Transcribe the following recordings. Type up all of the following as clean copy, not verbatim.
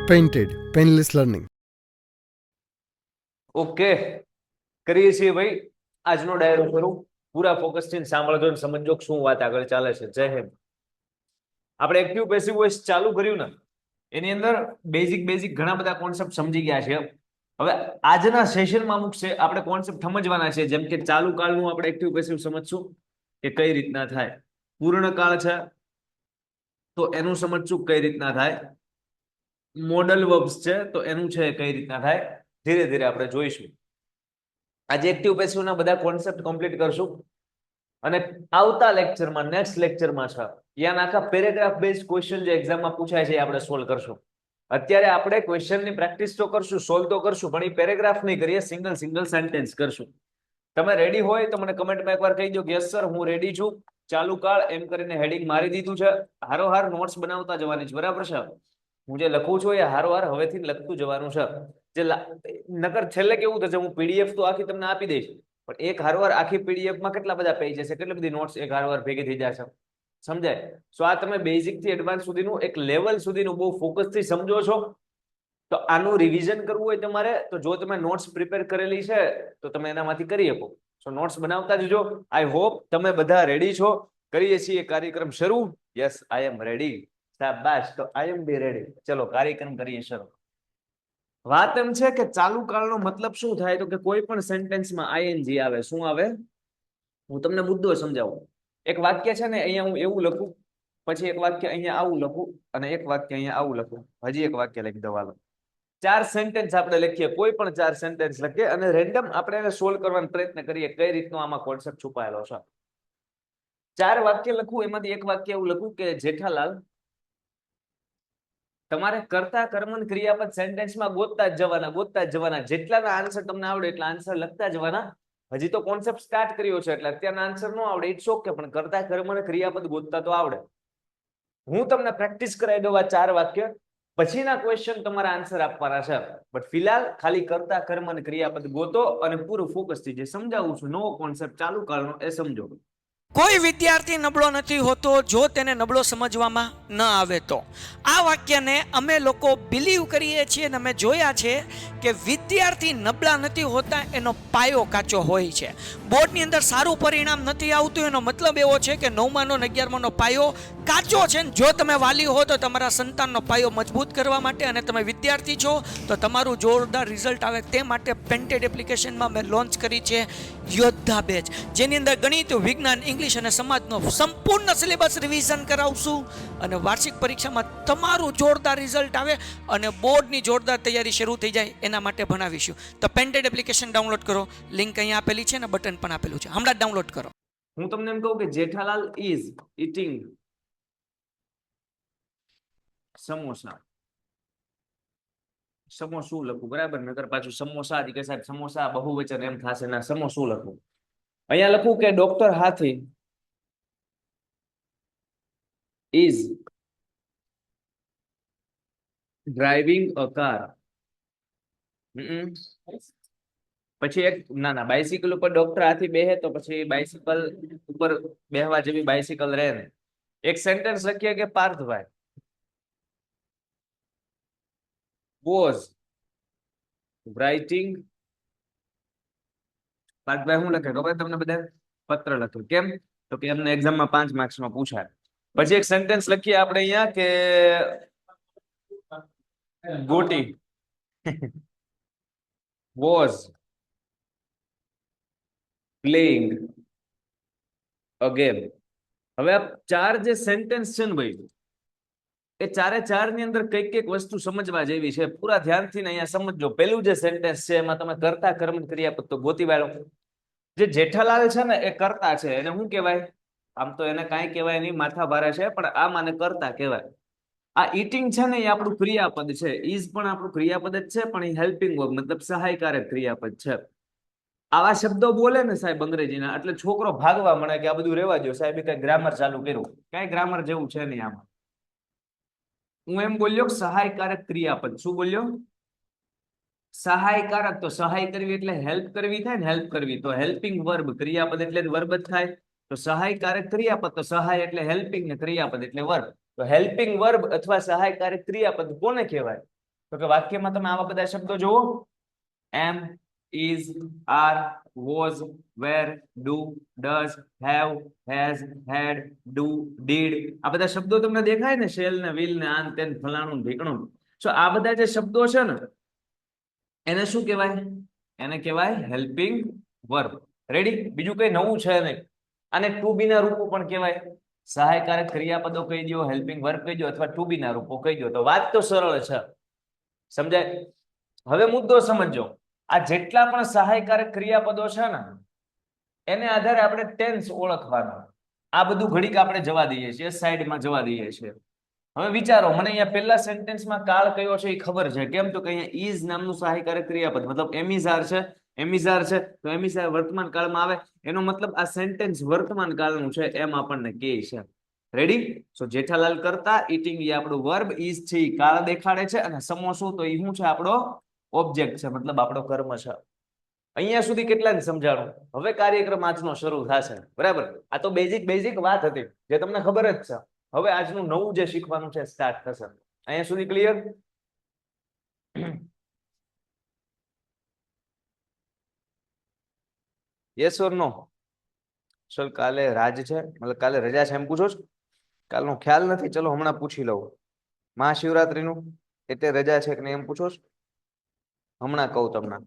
Painted, painless learning. Okay, કરીએ છીએ ભાઈ આજનો ડાયરો શરૂ. પૂરા ફોકસ થી સાંભળજો અને સમજો કે શું વાત આગળ ચાલે છે. જય હિન્દ. આપણે એક્ટિવ પેસિવ વોઇસ ચાલુ કર્યું ને, એની અંદર બેઝિક ઘણા બધા કોન્સેપ્ટ સમજી ગયા છે. હવે આજના સેશનમાં અમુક છે આપણે કોન્સેપ્ટ સમજવાના છે. જેમ કે ચાલુ કાળનું આપણે એક્ટિવ પેસિવ સમજશું કે કઈ રીતના થાય. પૂર્ણ કાળ છે તો એનું સમજશું કઈ રીતના થાય. મોડલ વર્બ્સ છે તો એનું છે કઈ રીતના થાય. ધીરે ધીરે આપણે જોઈશું. આજે એક્ટિવ પેસિવના બધા કોન્સેપ્ટ કમ્પ્લીટ કરશું અને આવતા લેક્ચરમાં, નેક્સ્ટ લેક્ચરમાં છે ત્યાં આખા પેરેગ્રાફ બેઝ ક્વેશ્ચન જે એક્ઝામમાં પૂછાય છે એ આપણે સોલ્વ કરશું. અત્યારે આપણે ક્વેશ્ચનની પ્રેક્ટિસ તો કરશું, સોલ્વ તો કરશું, પણ એ પેરેગ્રાફ નહીં કરીએ, સિંગલ સેન્ટેન્સ કરશું. તમે રેડી હોય તો મને કમેન્ટમાં એકવાર કહી દો કે યસ સર હું રેડી છું. ચાલુ કાળ એમ કરીને હેડિંગ મારી દીધું છે. હારોહાર નોટ્સ બનાવતા જવાની છે, બરાબર છે? હું જે લખું છું એ હારોહાર હવેથી લખતું જવાનું છે. જે નકર છેલ્લે કેવું થશે, હું પીડીએફ તો આખી તમને આપી દઈશ, પણ એક હારોહાર આખી પીડીએફ માં કેટલા બધા પેજ હશે, કેટલી બધી નોટ્સ એક હારોહાર ભેગી થઈ જશે. સમજાય? સો આ તમે બેઝિક થી એડવાન્સ સુધીનું એક લેવલ સુધીનું બહુ ફોકસ થી સમજો છો. તો આનું રિવિઝન કરવું હોય તમારે, તો જો તમે નોટ્સ પ્રિપેર કરેલી છે તો તમે એનામાંથી કરી શકો. સો નોટ્સ બનાવતા જજો. આઈ હોપ તમે બધા રેડી છો. કરીએ છીએ કાર્યક્રમ શરૂ. Yes I am ready. શાબાશ. તો આઈ એમ બી રેડી. ચલો કાર્યક્રમ કરીએ શરૂ. વાત એમ છે કે ચાલુ કાળનો મતલબ શું થાય, તો કે કોઈ પણ સેન્ટેન્સમાં આઈએનજી આવે. શું આવે? હું તમને મુદ્દો સમજાવું. એક વાક્ય છે ને, અહીંયા હું એવું લખું, પછી એક વાક્ય અહીંયા આવું લખું, અને એક વાક્ય અહીંયા આવું લખું, હજી એક વાક્ય લખી દઉં. હાલો, 4 સેન્ટેન્સ આપણે લખીએ, કોઈ પણ 4 સેન્ટેન્સ લખીએ અને રેન્ડમ આપણે એને સોલ્વ કરવાનો પ્રયત્ન કરીએ કઈ રીતનો આમાં કોન્સેપ્ટ છુપાયેલો છે. 4 વાક્ય લખું, એમાંથી એક વાક્ય એવું લખું કે જેઠાલાલ તમારે કર્તા કર્મણ ક્રિયાપદ સેન્ટેન્સમાં ગોતતા જ જવાના. જેટલાના આન્સર તમને આવડે એટલા આન્સર લખતા જવાના. હજી તો કોન્સેપ્ટ સ્ટાર્ટ કર્યો છે એટલે અત્યારના આન્સર ન આવડે, ઇટ્સ ઓકે, પણ કર્તા કર્મણ ક્રિયાપદ ગોતતા તો આવડે. હું તમને પ્રેક્ટિસ કરાવી દઉં આ 4 વાક્ય, પછીના ક્વેશ્ચન તમારા આન્સર આપવાના છે. બટ ફિલહાલ ખાલી કર્તા કર્મણ ક્રિયાપદ ગોતો અને પૂરું ફોકસ થી જે સમજાવું છું નવો કોન્સેપ્ટ ચાલુ કાળનો એ સમજો. કોઈ વિદ્યાર્થી નબળો નથી હોતો જો તેને નબળો સમજવામાં ન આવે તો. આ વાક્યને અમે લોકો બિલીવ કરીએ છીએ અને અમે જોયા છે કે વિદ્યાર્થી નબળા નથી હોતા, એનો પાયો કાચો હોય છે. બોર્ડની અંદર સારું પરિણામ નથી આવતું, એનો મતલબ એવો છે કે 9માનો અને 11માનો પાયો કાચો છે. જો તમે વાલી હો તો તમારા સંતાનનો પાયો મજબૂત કરવા માટે, અને તમે વિદ્યાર્થી છો તો તમારું જોરદાર રિઝલ્ટ આવે તે માટે પેન્ટેડ એપ્લિકેશનમાં મેં લોન્ચ કરી છે યોદ્ધા બેચ, જેની અંદર ગણિત, વિજ્ઞાન, ઇંગ્લિશ અને સમાજનો સંપૂર્ણ સિલેબસ રિવિઝન કરાવશું અને વાર્ષિક પરીક્ષામાં તમારું જોરદાર રિઝલ્ટ આવે અને બોર્ડની જોરદાર તૈયારી શરૂ થઈ જાય એના માટે ભણાવીશું. તો પેન્ટેડ એપ્લિકેશન ડાઉનલોડ કરો, લિંક અહીંયા આપેલી છે ને બટન પણ આપેલું છે, હમણાં ડાઉનલોડ કરો. હું તમને એમ કહું કે જેઠાલાલ ઇઝ ઇટિંગ સમોસા. સમોસું લખું, બરાબર? નકર પાછું સમોસા કે સાહેબ સમોસા બહુવચન એમ થશે ના, સમોસું લખું. અહીંયા લખું કે doctor Hathi is driving a car. પછી એક ના બાઇસિકલ ઉપર ડોક્ટર હાથી બેહે તો પછી બાઇસિકલ ઉપર બેહવા જેવી બાઇસિકલ રહે ને. એક સેન્ટેન્સ લખીએ કે પાર્થભાઈ was writing. પાર્થભાઈ શું લખે ખબર તમને? બધા પત્ર લખ્યું. કેમ? તો કે એમને એક્ઝામમાં 5 માર્ક્સમાં પૂછાય. પછી એક સેન્ટેન્સ લખીએ આપણે અહીંયા કે ગોટી was playing a game. હવે આ 4 જે સેન્ટેન્સ છે ને ભાઈ, એ 4 ની અંદર કઈક વસ્તુ સમજવા જેવી છે. પૂરા ધ્યાનથી અહીંયા સમજો. પેલું જે સેન્ટેન્સ છે એમાં તમે કર્તા કર્મણ ક્રિયાપદ તો ગોતી વાળો. જે જેઠાલાલ છે ને એ કર્તા છે, એને શું કહેવાય? આમ તો એને કાંઈ કહેવાય નહીં, માથા ભારે છે, પણ આ માને કર્તા કહેવાય. આ ઈટિંગ છે ને એ આપણું ક્રિયાપદ છે. ઇઝ પણ આપણું ક્રિયાપદ જ છે, પણ એ હેલ્પિંગ વર્બ મતલબ સહાયકારક ક્રિયાપદ છે. આવા શબ્દો બોલે ને સાહેબ અંગ્રેજીના, એટલે છોકરો ભાગવા મળે કે આ બધું રહેવા દો સાહેબ, કઈ ગ્રામર ચાલુ કર્યું. કઈ ગ્રામર જેવું છે નહીં આમાં. હું એમ બોલ્યો સહાયકારક ક્રિયાપદ. શું બોલ્યો? સહાયકારક. તો સહાય કરવી એટલે હેલ્પ કરવી થાય ને, હેલ્પ કરવી. તો હેલ્પિંગ વર્બ ક્રિયાપદ એટલે વર્બ જ થાય. તો સહાયકારક ક્રિયાપદ, તો સહાય એટલે હેલ્પિંગ ને ક્રિયાપદ એટલે વર્બ. તો હેલ્પિંગ વર્બ અથવા સહાયકારક ક્રિયાપદ કોને કહેવાય? તો કે વાક્યમાં તમે આવા બધા શબ્દો જુઓ, એમ, is, are, was, were, do, does, have, has, had, do, did, આ બધા શબ્દો તમને દેખાય ને, શેલ ને વિલ ને આન તેન ફલાણું ઢીકણું. સો આ બધા જે શબ્દો છે ને એને શું કહેવાય? એને કહેવાય હેલ્પિંગ વર્બ. રેડી? બીજું કઈ નવું છે નહીં. આને ટુ બી ના રૂપો પણ કહેવાય. સહાયકારક ક્રિયાપદો કહી દો, હેલ્પિંગ વર્બ કહી દો, અથવા ટુ બી ના રૂપો કહી દો. તો વાત તો સરળ છે, સમજાય? હવે મુદ્દો સમજો. આ જેટલા પણ સહાયકારક ક્રિયાપદો છે ને એને આધારે આપણે ટેન્સ ઓળખવાનું. આ બધું ઘડીક આપણે જવા દઈએ છીએ, સાઈડમાં જવા દઈએ છીએ. હવે વિચારો, મને અહીંયા પહેલા સેન્ટેન્સમાં કાળ કયો છે એ ખબર છે. કેમ? તો કે અહીંયા ઇઝ નામનું સહાયકારક ક્રિયાપદ, મતલબ એમિઝાર છે. એમિઝાર છે તો એમિઝાર વર્તમાન કાળમાં આવે, એનો મતલબ આ સેન્ટેન્સ વર્તમાન કાળનું છે એમ આપણને કહે છે. રેડી? સો જેઠાલાલ કરતા ઈટિંગ એ આપણું વર્બ, ઇઝ છે એ કાળ દેખાડે છે, અને સમોસું તો એ શું છે? આપણો ઓબ્જેક્ટ છે, મતલબ આપણો કર્મ છે. અહીંયા સુધી કેટલાને સમજાણું? હવે કાર્યક્રમ આજનો શરૂ થશે. બરાબર? આ તો બેઝિક વાત હતી જે તમને ખબર જ છે. હવે આજનું નવું જે શીખવાનું છે સ્ટાર્ટ થશે. અહીંયા સુધી ક્લિયર? યસ ઓર નો? ચલ, કાલે રાજ છે, મતલબ કાલે રજા છે એમ પૂછો છો? કાલનો ખ્યાલ નથી, ચલો હમણાં પૂછી લઉં. મહાશિવરાત્રીનું એટલે રજા છે કે નહીં એમ પૂછો છો? હમણાં કહું તમને.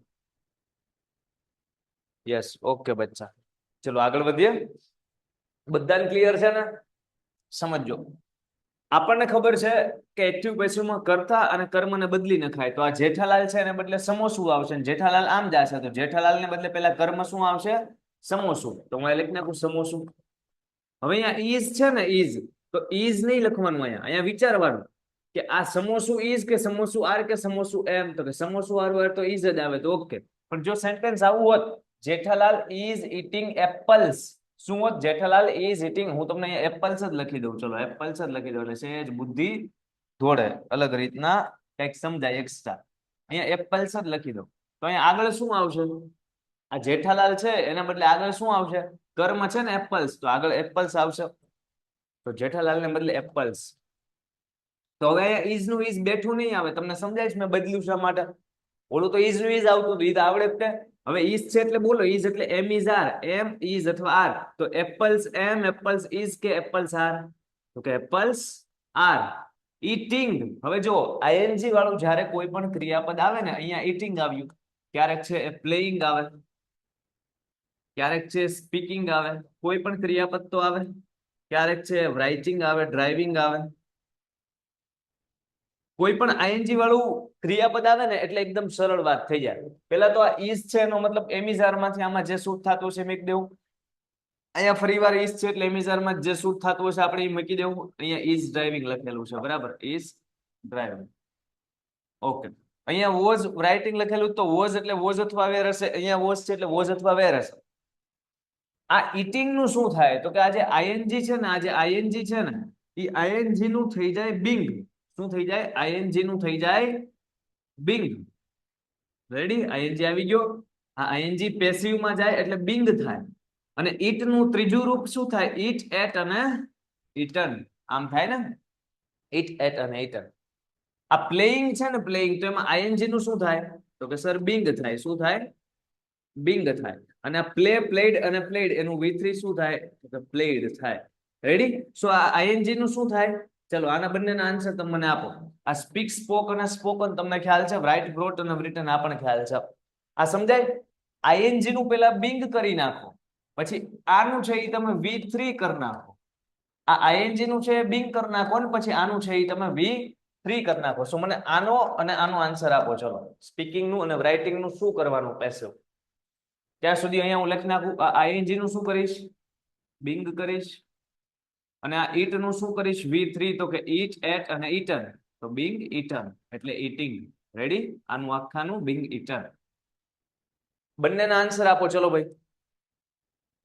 યસ, ઓકે બચ્ચા, ચલો આગળ વધીએ. બધાને ક્લિયર છે ને? સમજો, આપણને ખબર છે કે એક્ટિવ પેસિવમાં કર્તા અને કર્મને બદલી નખાય. તો આ જેઠાલાલ છે એને બદલે સમોસું આવશે, અને જેઠાલાલ આમ જશે તો જેઠાલાલ ને બદલે પેલા કર્મ શું આવશે? સમોસું. તો હું લખી નાખું સમોસું. હવે અહીંયા ઇઝ છે ને, ઇઝ, તો ઇઝ નહીં લખવાનું. અહીંયા વિચારવાનું કે આ સમોસું ઇઝ કે સમોસું આર કે સમોસું એમ. તો કે સમોસું આર તો ઇઝ જ આવે, તો ઓકે. પણ જો સેન્ટેન્સ આવું હોત, જેઠાલાલ ઇઝ ઈટિંગ એપલ્સ, શું હોત? જેઠાલાલ ઇઝ ઈટિંગ, હું તમને અહીંયા એપલ્સ જ લખી દઉં. ચલો એપલ્સ જ લખી દઉં, એટલે સહેજ બુદ્ધિ દોડે, અલગ રીતના કંઈક સમજાય એક્સ્ટ્રા. અહીંયા એપલ્સ જ લખી દઉં. તો અહીંયા આગળ શું આવશે? આ જેઠાલાલ છે એના બદલે આગળ શું આવશે? કર્મ છે ને એપલ્સ, તો આગળ એપલ્સ આવશે. તો જેઠાલાલ ને બદલે એપલ્સ. તો હવે ઇઝ નું ઇઝ બેઠું નહીં આવે. તમને સમજાય છે મેં બદલ્યું શા માટે? ઓલું તો ઇઝ નું ઇઝ આવતું હતું, ઈ તો આવડે જ તે. હવે ઇઝ છે એટલે બોલો, ઇઝ એટલે એમ ઇઝ આર, એમ ઇઝ અથવા આર. તો એપલ્સ એમ, એપલ્સ ઇઝ કે એપલ્સ આર? તો કે એપલ્સ આર ઈટિંગ. હવે જો આઈએનજી વાળું જ્યારે કોઈ પણ ક્રિયાપદ આવે ને, અહીંયા ઈટિંગ આવ્યું, ક્યારેક છે એ પ્લેઇંગ આવે, ક્યારેક છે સ્પીકિંગ આવે, કોઈ પણ ક્રિયાપદ તો આવે. ક્યારેક છે રાઇટિંગ આવે, ડ્રાઇવિંગ આવે. કોઈ પણ આઈએનજી વાળું ક્રિયાપદ આવે ને એટલે એકદમ સરળ વાત થઈ જાય. પેલા તો આ ઇઝ છે એનો મતલબ એમિઝાર માંથી આમાં જે શૂટ થતું છે મૂકી દેવું. અહીંયા ફરીવાર ઇઝ છે એટલે એમિઝાર માં જે શૂટ થતું હશે આપણે એ મૂકી દેવું. અહીંયા ઇઝ ડ્રાઇવિંગ લખેલું છે, બરાબર? Is driving, okay. અહીંયા વોઝ રાઇટિંગ લખેલું, તો વોઝ એટલે વોઝ અથવા વેર હશે. અહીંયા વોઝ છે એટલે વોઝ અથવા વેર હશે. આ ઈટિંગ નું શું થાય? તો કે આ જે આઈએનજી છે ને, આ જે આઈએનજી છે ને, એ આઈએનજી નું થઈ જાય બિંગ. શું થઈ જાય? આઈએનજી નું થઈ જાય બિંગ. રેડી? આઈએનજી આવી ગયો. આ આઈએનજી પેસિવ માં જાય એટલે બિંગ થાય. અને ઈટ નું ત્રીજું રૂપ શું થાય? ઈટ, એટ અને ઈટન. આમ થાય ને, ઈટ, એટ અને ઈટન. આ પ્લેઇંગ છે ને, પ્લેઇંગ, તો એમાં આઈએનજી નું શું થાય? તો કે સર બિંગ થાય. શું થાય? બિંગ થાય. અને આ પ્લે, પ્લેડ અને પ્લેડ, એનું V3 શું થાય? તો કે પ્લેડ થાય. રેડી? સો આ આઈએનજી નું શું થાય? ચલો આના બંનેના આન્સર તમે મને આપો. આ સ્પીક, સ્પોક અને સ્પોકન તમને ખ્યાલ છે. રાઇટ, બ્રોટ અને બ્રિટન આ પણ ખ્યાલ છે. આ સમજાય? આઈએનજી નું પેલા બિંગ કરી નાખો, પછી આનું છે એ તમે V3 કરી નાખો. આ આઈએનજી નું છે બિંગ કરી નાખો, ને પછી આનું છે એ તમે V3 કરી નાખો. સો મને આનો અને આનો આન્સર આપો. ચલો સ્પીકિંગ નું અને રાઇટિંગ નું શું કરવાનું પેસિવ? ત્યાં સુધી અહીંયા હું લખી નાખું. આ આઈએનજી નું શું કરીશ? બિંગ કરીશ. અને આ ઈટ નું શું કરીશ? V3. તો કે ઈટ, એટ અને ઈટન. તો બિંગ ઈટન એટલે ઈટિંગ. રેડી? આનું આખાનું બિંગ ઈટન. બંનેના આન્સર આપો. ચલો ભાઈ,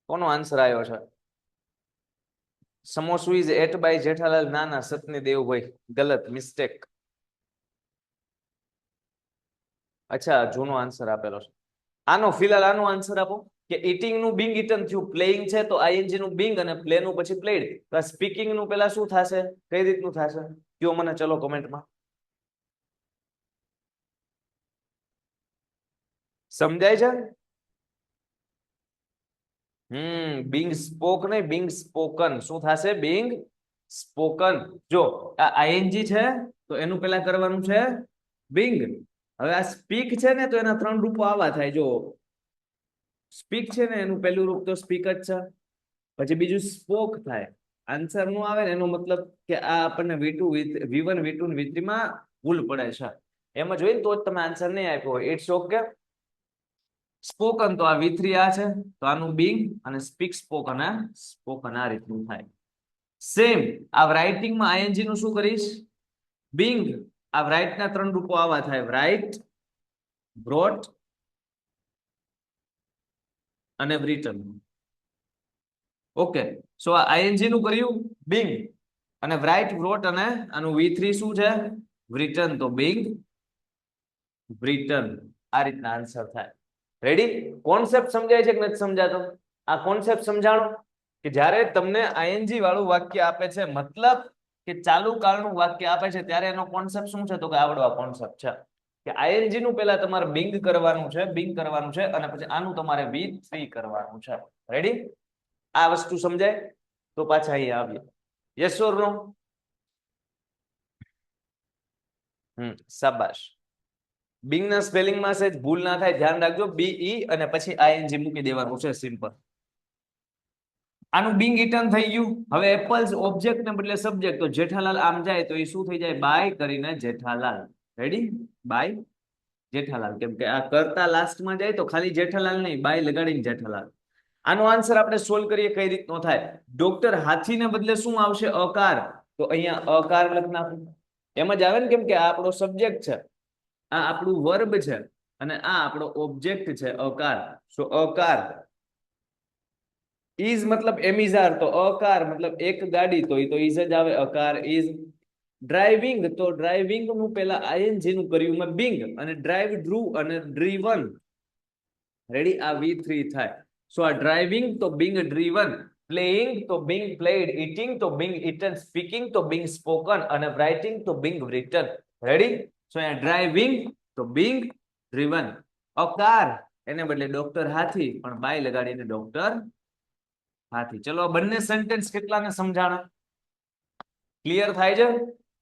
કોનો આન્સર આવ્યો છે? સમોસુ ઇઝ એટ બાય જેઠાલાલ. ના ના, સતની દેવભાઈ, ગલત, મિસ્ટેક. અચ્છા, જૂનો આન્સર આપેલો છે. આનો ફિલહાલ આનો આન્સર આપો કે ઈટિંગ નું બિંગ ઈટન થયું. પ્લેઇંગ છે તો આઈએનજી નું બિંગ અને પ્લે નું પછી પ્લેડ. તો સ્પીકિંગ નું પેલા શું થશે? કઈ રીતનું થશે? કયો મને ચલો કમેન્ટમાં. સમજાય છે? બિંગ સ્પોક નહીં, બિંગ સ્પોકન. શું થશે? Bing spoken. જો આ આઈએનજી છે તો એનું પેલા કરવાનું છે બિંગ. હવે આ સ્પીક છે ને તો એના 3 રૂપો આવા થાય. જો સ્પીક છે ને એનું પહેલું રૂપ તો સ્પીક જ છે, પછી બીજું સ્પોક થાય. આન્સર નો આવે ને એનો મતલબ કે આ આપણને V2 V1 V2 ને V3 માં ભૂલ પડે છે. એમ જ હોય ને તો જ તમે આન્સર નહીં આપ્યો હોય. It's okay. સ્પોકન તો આ V3 આ છે તો આનું બિંગ, અને સ્પીક સ્પોક અને સ્પોકન આ રીતનું થાય. સેમ આ રાઇટિંગ માં આઈએનજી નું શું કરીશ? બિંગ. આ રાઇટ ના 3 રૂપો આવા થાય: રાઇટ, બ્રોટ અને written. ઓકે, સો આ આઈએનજી નું કર્યું બિંગ, અને રાઇટ, બ્રોટ અને આનું V3 શું છે? written. તો બિંગ written. આ રીતના આન્સર થાય. રેડી? કોન્સેપ્ટ સમજાય છે કે નથી સમજાતો? આ કોન્સેપ્ટ સમજાણો કે જ્યારે તમને આઈએનજી વાળું વાક્ય આપે છે, મતલબ કે ચાલુ કાળનું વાક્ય આપે છે, ત્યારે એનો કોન્સેપ્ટ શું છે? તો કે આવડો આ કોન્સેપ્ટ છે કે આઈએનજી નું પહેલા તમારે બિંગ કરવાનું છે, બિંગ કરવાનું છે, અને પછી આનું તમારે V3 કરવાનું છે. રેડી? આ વસ્તુ સમજાય? તો પાછા અહીંયા આવીએ. યસ ઓર નો? શાબાશ. બિંગ ના સ્પેલિંગ માં સેજ ભૂલ ના થાય, ધ્યાન રાખજો. BE અને પછી આઈએનજી મૂકી દેવાનું છે, સિમ્પલ. આનું બિંગ ઇટન થઈ ગયું. હવે એપલ્સ ઓબ્જેક્ટ ને બદલે સબ્જેક્ટ, તો જેઠાલાલ આમ જાય તો એ શું થઈ જાય? બાય કરીને જેઠાલાલ. રેડી? બાય જેઠાલાલ. કેમ કે આ કરતા લાસ્ટમાં જાય તો ખાલી જેઠાલાલ નહીં, બાય લગાડીને જેઠાલાલ. આનો આન્સર આપણે સોલ્વ કરીએ કઈ રીતનો થાય. ડોક્ટર હાથીને બદલે શું આવશે? અકાર. તો અહીંયા અકાર લખી નાખું. એમ જ આવે ને, કેમ કે આ આપણો સબ્જેક્ટ છે, આ આપણું વર્બ છે, અને આ આપણો ઓબ્જેક્ટ છે અકાર. સો અકાર. ઇઝ મતલબ એમિઝાર, તો અકાર મતલબ એક ગાડી, તો એ તો ઇઝ જ આવે. અકાર ઇઝ. ડ્રાઇવિંગ, તો ડ્રાઇવિંગ નું પેલા આઈએનજી નું કર્યું મેં બિંગ, અને ડ્રાઇવ, ડ્રુ અને ડ્રીવન. રેડી? આ V3 થાય. સો આ ડ્રાઇવિંગ તો બિંગ ડ્રીવન, પ્લેઇંગ તો બિંગ પ્લેડ, ઇટિંગ તો બિંગ ઇટન, સ્પીકિંગ તો બિંગ સ્પોકન, અને રાઇટિંગ તો બિંગ written. રેડી? સો અહીંયા ડ્રાઇવિંગ તો બિંગ ડ્રીવન. અકાર એને બદલે ડોક્ટર હાથી, પણ બાય લગાડીને ડોક્ટર હાથી. ચલો આ બંને સેન્ટેન્સ કેટલાને સમજાણા? ક્લિયર થાય છે?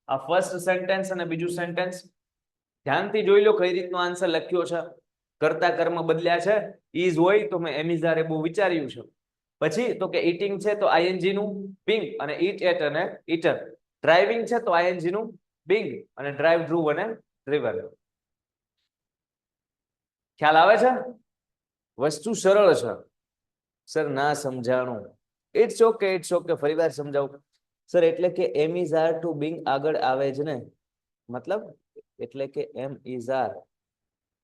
આ ફર્સ્ટ સેન્ટેન્સ અને બીજું સેન્ટેન્સ ધ્યાનથી જોઈ લો કઈ રીતનો આન્સર લખ્યો છે. કરતા કર્મ બદલ્યા છે. ઇઝ હોય તો મેં એમિઝારે બહુ વિચાર્યું છે. પછી તો કે ઈટિંગ છે તો આઈએનજી નું બિંગ અને ઈટ એટ અને ઈટર. ડ્રાઇવિંગ છે તો આઈએનજી નું બિંગ અને ડ્રાઇવ, ડ્રુવ અને ડ્રીવર. ખ્યાલ આવે છે? વસ્તુ સરળ છે. સર ના સમજાણું. It's okay, it's okay. ફરીવાર સમજાવું સર. એટલે કે am is are to being આગળ આવે જ ને, મતલબ એટલે કે એમ ઇઝ આર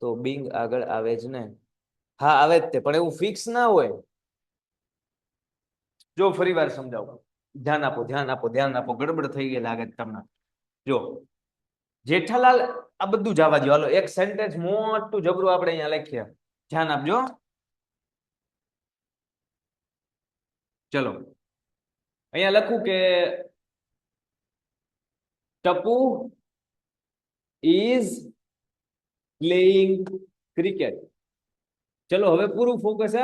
તો બિંગ આગળ આવે જ ને. હા આવે જ તે, પણ એવું ફિક્સ ના હોય. જો ફરીવાર સમજાવું, ધ્યાન આપો, ધ્યાન આપો, ધ્યાન આપો. ગડબડ થઈ ગઈ લાગે તમને. જો જેઠાલાલ, આ બધું જવા દો. હાલો એક સેન્ટેન્સ મોટું જબરું આપણે અહીંયા લખીએ. ધ્યાન આપજો. ચલો અહીંયા લખું કે ટપુ ઇઝ પ્લેઇંગ ક્રિકેટ. ચલો હવે પૂરું ફોકસ.